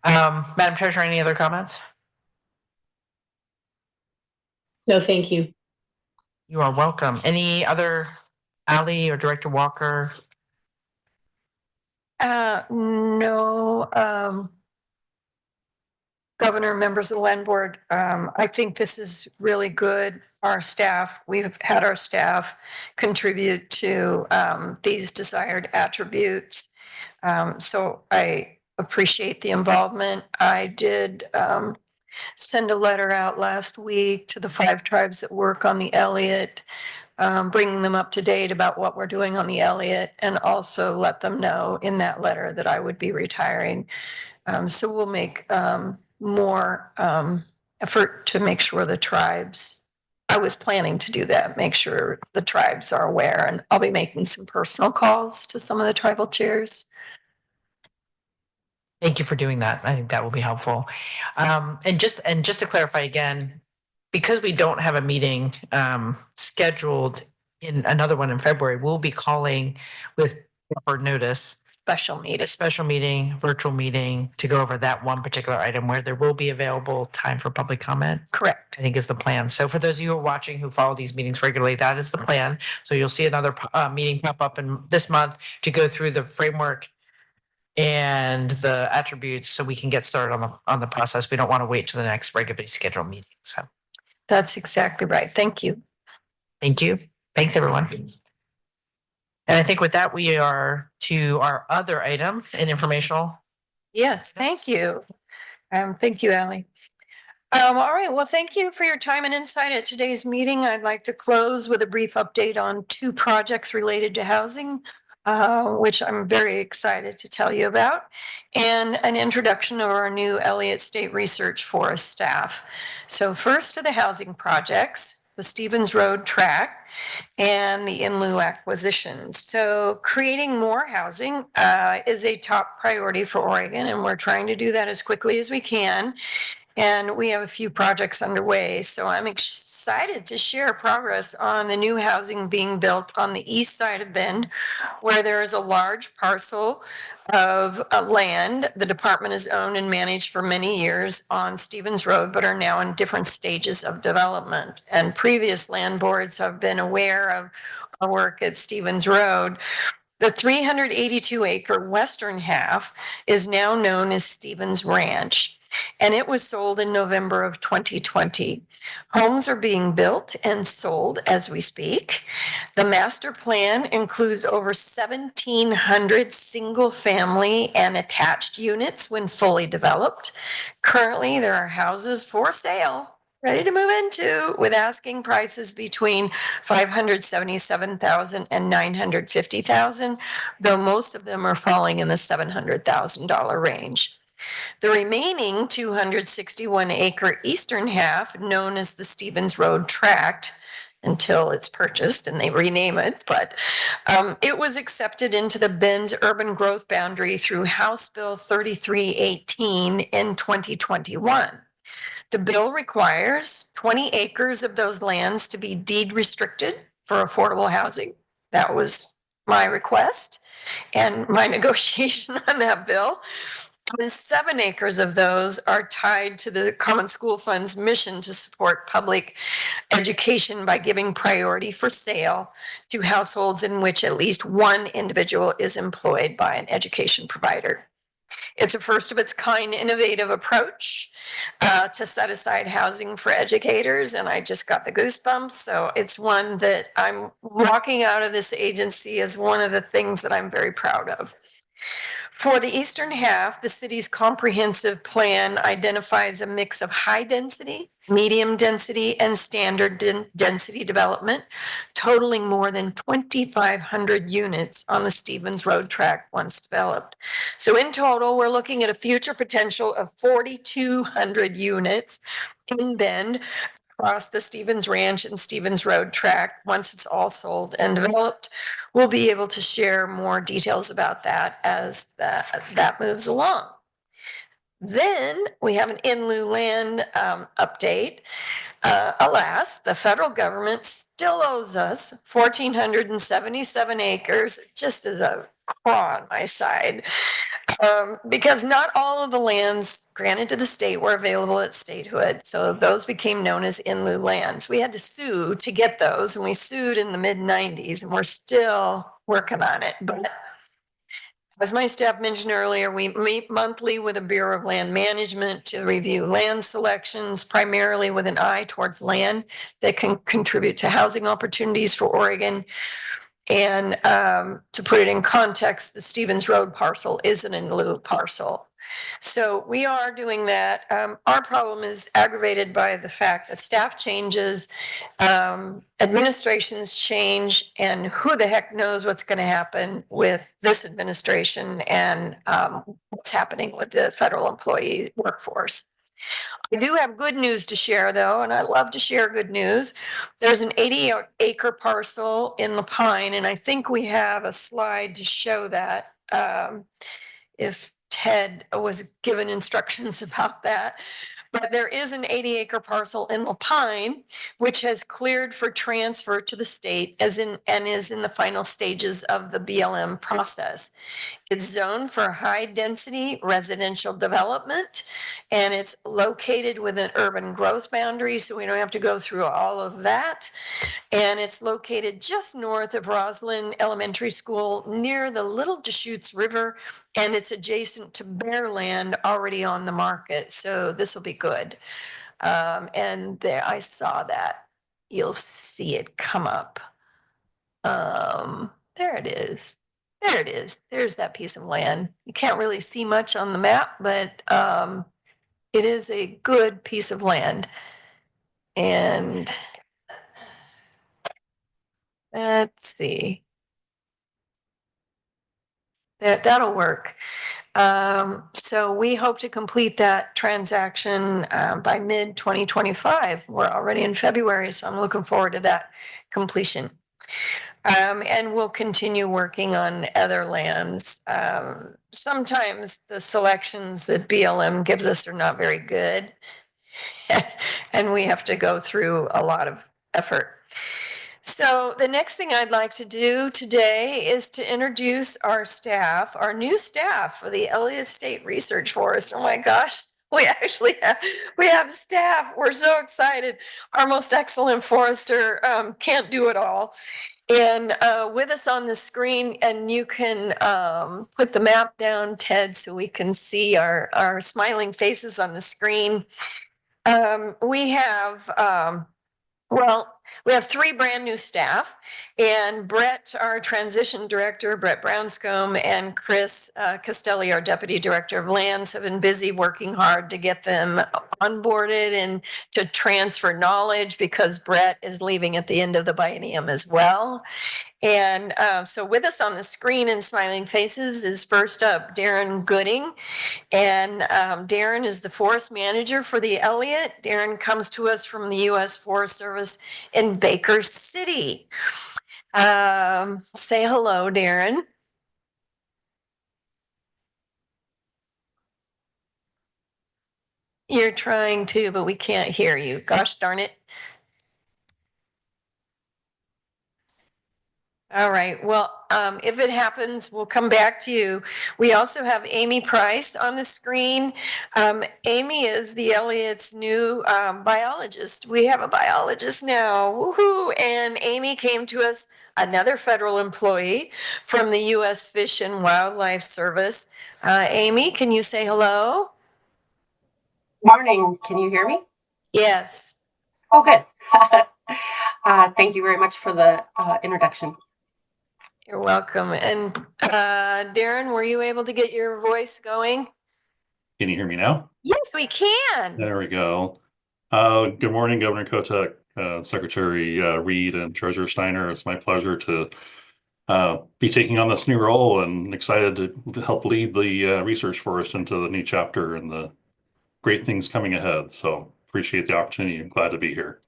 Madam Treasurer, any other comments? No, thank you. You are welcome. Any other, Ally or Director Walker? No, Governor, members of the land board, I think this is really good. We've had our staff contribute to these desired attributes. So I appreciate the involvement. I did send a letter out last week to the 5 tribes that work on the Elliott, bringing them up to date about what we're doing on the Elliott, and also let them know in that letter that I would be retiring. So we'll make more effort to make sure the tribes, I was planning to do that, make sure the tribes are aware, and I'll be making some personal calls to some of the tribal chairs. Thank you for doing that. I think that will be helpful. And just to clarify again, because we don't have a meeting scheduled in another one in February, we'll be calling with proper notice. A special meeting, virtual meeting to go over that one particular item where there will be available time for public comment. Correct. I think is the plan. So for those of you who are watching who follow these meetings regularly, that is the plan. So you'll see another meeting pop up in this month to go through the framework and the attributes so we can get started on the process. We don't want to wait till the next regularly scheduled meeting. So that's exactly right. Thank you. Thank you. Thanks, everyone. And I think with that, we are to our other item in informational. Yes, thank you. Thank you, Ally. All right, well, thank you for your time and insight at today's meeting. I'd like to close with a brief update on 2 projects related to housing, which I'm very excited to tell you about, and an introduction of our new Elliott State Research Forest staff. So first to the housing projects, the Stevens Road tract and the in lieu acquisitions. So creating more housing is a top priority for Oregon, and we're trying to do that as quickly as we can. And we have a few projects underway. So I'm excited to share progress on the new housing being built on the east side of Bend, where there is a large parcel of land the department has owned and managed for many years on Stevens Road, but are now in different stages of development. And previous land boards have been aware of our work at Stevens Road. The 382-acre western half is now known as Stevens Ranch, and it was sold in November of 2020. Homes are being built and sold as we speak. The master plan includes over 1,700 single-family and attached units when fully developed. Currently, there are houses for sale ready to move into with asking prices between $577,000 and $950,000, though most of them are falling in the $700,000 range. The remaining 261-acre eastern half, known as the Stevens Road tract, until it's purchased and they rename it, but it was accepted into the Bend's urban growth boundary through House Bill 3318 in 2021. The bill requires 20 acres of those lands to be deed restricted for affordable housing. That was my request and my negotiation on that bill. And 7 acres of those are tied to the Common School Fund's mission to support public education by giving priority for sale to households in which at least one individual is employed by an education provider. It's a first of its kind innovative approach to set aside housing for educators. And I just got the goosebumps. So it's one that I'm walking out of this agency as one of the things that I'm very proud of. For the eastern half, the city's comprehensive plan identifies a mix of high density, medium density, and standard density development, totaling more than 2,500 units on the Stevens Road tract once developed. So in total, we're looking at a future potential of 4,200 units in Bend across the Stevens Ranch and Stevens Road tract. Once it's all sold and developed, we'll be able to share more details about that as that moves along. Then we have an in lieu land update. Alas, the federal government still owes us 1,477 acres, just as a craw on my side, because not all of the lands granted to the state were available at statehood. So those became known as in lieu lands. We had to sue to get those, and we sued in the mid-90s, and we're still working on it. But as my staff mentioned earlier, we meet monthly with the Bureau of Land Management to review land selections, primarily with an eye towards land that can contribute to housing opportunities for Oregon. And to put it in context, the Stevens Road parcel is an in lieu parcel. So we are doing that. Our problem is aggravated by the fact that staff changes, administrations change, and who the heck knows what's going to happen with this administration and what's happening with the federal employee workforce. I do have good news to share, though, and I love to share good news. There's an 80-acre parcel in La Pine, and I think we have a slide to show that if Ted was given instructions about that. But there is an 80-acre parcel in La Pine, which has cleared for transfer to the state and is in the final stages of the BLM process. It's zoned for high density residential development, and it's located within urban growth boundaries, so we don't have to go through all of that. And it's located just north of Roslyn Elementary School near the Little Deschutes River, and it's adjacent to bare land already on the market. So this will be good. And there, I saw that. You'll see it come up. There it is. There it is. There's that piece of land. You can't really see much on the map, but it is a good piece of land. And let's see. That'll work. So we hope to complete that transaction by mid-2025. We're already in February, so I'm looking forward to that completion. And we'll continue working on other lands. Sometimes the selections that BLM gives us are not very good, and we have to go through a lot of effort. So the next thing I'd like to do today is to introduce our staff, our new staff for the Elliott State Research Forest. Oh my gosh, we have staff. We're so excited. Our most excellent forester can't do it all. And with us on the screen, and you can put the map down, Ted, so we can see our smiling faces on the screen. We have 3 brand new staff, and Brett, our transition director, Brett Brownscombe, and Chris Castelli, our deputy director of lands, have been busy working hard to get them onboarded and to transfer knowledge, because Brett is leaving at the end of the biennium as well. And so with us on the screen in smiling faces is first up Darren Gooding. And Darren is the forest manager for the Elliott. Darren comes to us from the U.S. Forest Service in Baker City. Say hello, Darren. You're trying to, but we can't hear you. Gosh darn it. All right. Well, if it happens, we'll come back to you. We also have Amy Price on the screen. Amy is the Elliott's new biologist. We have a biologist now. Woohoo! And Amy came to us, another federal employee from the U.S. Fish and Wildlife Service. Amy, can you say hello? Morning. Can you hear me? Yes. Oh, good. Thank you very much for the introduction. You're welcome. And Darren, were you able to get your voice going? Can you hear me now? Yes, we can. There we go. Good morning, Governor Kotek, Secretary Reed, and Treasurer Steiner. It's my pleasure to be taking on this new role and excited to help lead the research forest into the new chapter and the great things coming ahead. So appreciate the opportunity. I'm glad to be here.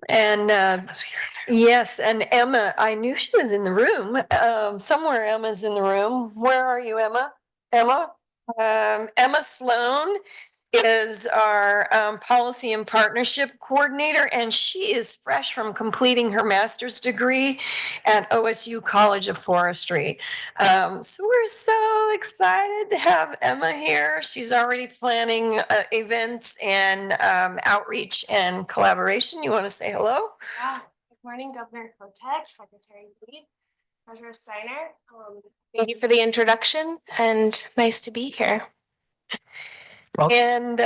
And yes, and Emma, I knew she was in the room. Somewhere Emma's in the room. Where are you, Emma? Emma? Emma Sloan is our policy and partnership coordinator, and she is fresh from completing her master's degree at OSU College of Forestry. So we're so excited to have Emma here. She's already planning events and outreach and collaboration. You want to say hello? Yeah. Good morning, Governor Kotek, Secretary Reed, Treasurer Steiner. Thank you for the introduction and nice to be here. And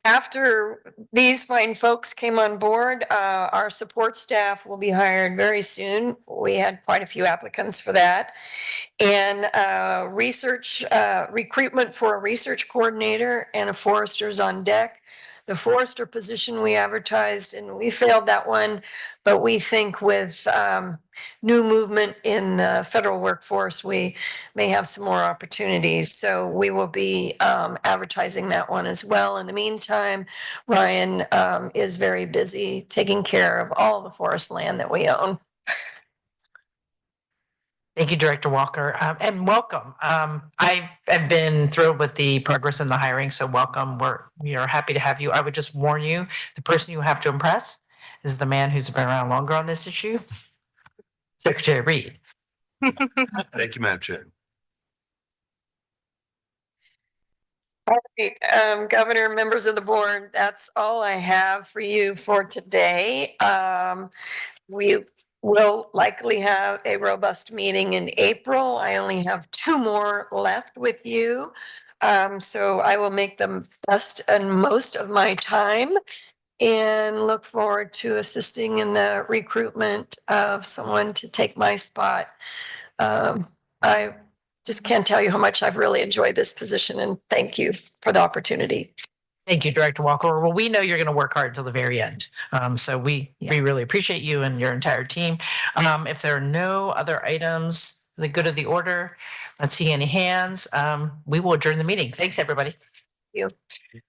after these fine folks came on board, our support staff will be hired very soon. We had quite a few applicants for that. And research recruitment for a research coordinator and a forester's on deck. The forester position we advertised and we failed that one, but we think with new movement in the federal workforce, we may have some more opportunities. So we will be advertising that one as well. In the meantime, Ryan is very busy taking care of all the forest land that we own. Thank you, Director Walker, and welcome. I've been thrilled with the progress in the hiring, so welcome. We are happy to have you. I would just warn you, the person you have to impress is the man who's been around longer on this issue, Secretary Reed. Thank you, Madam Chair. All right, Governor, members of the board, that's all I have for you for today. We will likely have a robust meeting in April. I only have 2 more left with you. So I will make the best and most of my time and look forward to assisting in the recruitment of someone to take my spot. I just can't tell you how much I've really enjoyed this position, and thank you for the opportunity. Thank you, Director Walker. Well, we know you're going to work hard till the very end. So we really appreciate you and your entire team. If there are no other items, the good of the order, let's see any hands. We will adjourn the meeting. Thanks, everybody. Thank you.